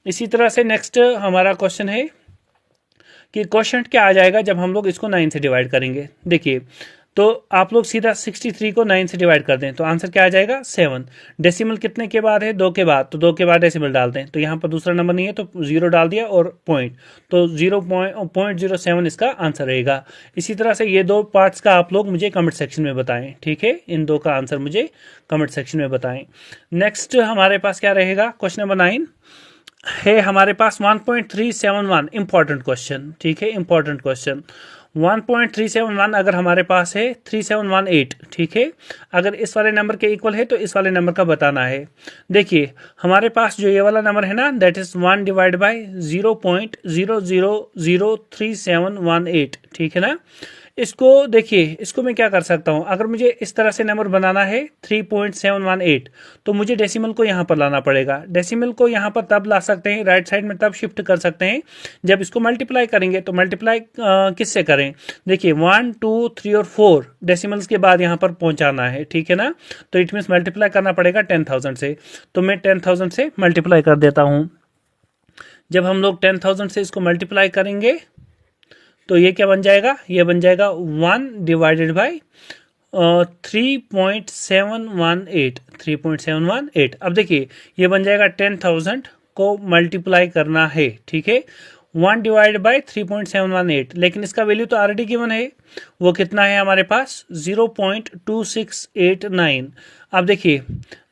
इसी तरह से नेक्स्ट हमारा क्वेश्चन है कि क्वेश्चन क्या आ जाएगा जब हम लोग इसको 9 से डिवाइड करेंगे। देखिए तो आप लोग सीधा 63 को 9 से डिवाइड कर दें, तो आंसर क्या आ जाएगा 7। डेसिमल कितने के बाद है, 2 के बाद, तो 2 के बाद डेसिमल डाल दें, तो यहाँ पर दूसरा नंबर नहीं है तो 0 डाल दिया और पॉइंट, तो 0.07 इसका आंसर रहेगा। इसी तरह से ये दो पार्ट्स का आप लोग मुझे कमेंट सेक्शन में बताएं। ठीक है, इन दो का आंसर मुझे कमेंट सेक्शन में बताएं। नेक्स्ट हमारे पास क्या रहेगा, क्वेश्चन नंबर 9 है हमारे पास 1.371, इंपॉर्टेंट क्वेश्चन। ठीक है, इंपॉर्टेंट क्वेश्चन 1.371 अगर हमारे पास है 3718, ठीक है, अगर इस वाले नंबर के इक्वल है तो इस वाले नंबर का बताना है। देखिए हमारे पास जो ये वाला नंबर है ना, दैट इज 1 डिवाइड बाई 0.0003718, ठीक है ना। इसको देखिए, इसको मैं क्या कर सकता हूं, अगर मुझे इस तरह से नंबर बनाना है 3.718, तो मुझे डेसिमल को यहां पर लाना पड़ेगा। डेसिमल को यहां पर तब ला सकते हैं, राइट साइड में तब शिफ्ट कर सकते हैं जब इसको मल्टीप्लाई करेंगे। तो मल्टीप्लाई किससे करें, देखिए 1 2 3 और 4 डेसिमल्स के बाद यहां पर पहुंचाना है, ठीक है ना। तो इट मीन्स मल्टीप्लाई करना पड़ेगा 10,000 से, तो मैं 10,000 से मल्टीप्लाई कर देता हूं। जब हम लोग 10,000 से इसको मल्टीप्लाई करेंगे तो ये क्या बन जाएगा, ये बन जाएगा 1 डिवाइडेड बाई 3.718। अब देखिए ये बन जाएगा 10,000 को मल्टीप्लाई करना है, ठीक है, 1 डिवाइड बाई 3.718, लेकिन इसका वैल्यू तो ऑलरेडी गिवन है, वो कितना है हमारे पास 0.2689। अब देखिए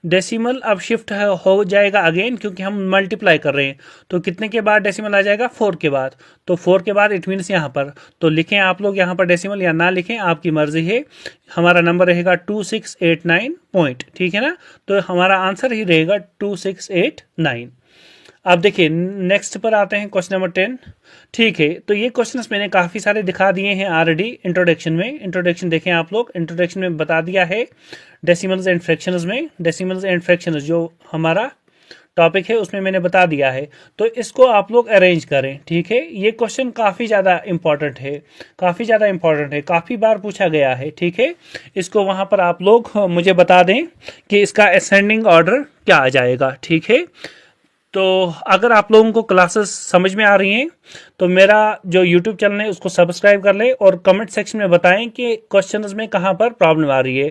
डेसिमल अब शिफ्ट हो जाएगा अगेन, क्योंकि हम मल्टीप्लाई कर रहे हैं, तो कितने के बाद डेसिमल आ जाएगा 4 के बाद, तो 4 के बाद इट मीन्स यहाँ पर, तो लिखें आप लोग यहाँ पर डेसिमल या ना लिखें आपकी मर्जी है। हमारा नंबर रहेगा 2689 पॉइंट, ठीक है ना, तो हमारा आंसर ही रहेगा 2689। अब देखिए नेक्स्ट पर आते हैं क्वेश्चन नंबर 10। ठीक है, तो ये क्वेश्चंस मैंने काफ़ी सारे दिखा दिए हैं ऑलरेडी इंट्रोडक्शन में। इंट्रोडक्शन देखें आप लोग, इंट्रोडक्शन में बता दिया है डेसिमल्स एंड फ्रैक्शंस में, डेसिमल्स एंड फ्रैक्शंस जो हमारा टॉपिक है उसमें मैंने बता दिया है। तो इसको आप लोग अरेंज करें, ठीक है। ये क्वेश्चन काफ़ी ज़्यादा इंपॉर्टेंट है, काफ़ी ज़्यादा इंपॉर्टेंट है, काफ़ी बार पूछा गया है, ठीक है। इसको वहाँ पर आप लोग मुझे बता दें कि इसका असेंडिंग ऑर्डर क्या आ जाएगा, ठीक है। तो अगर आप लोगों को क्लासेस समझ में आ रही हैं तो मेरा जो यूट्यूब चैनल है उसको सब्सक्राइब कर लें और कमेंट सेक्शन में बताएं कि क्वेश्चंस में कहाँ पर प्रॉब्लम आ रही है।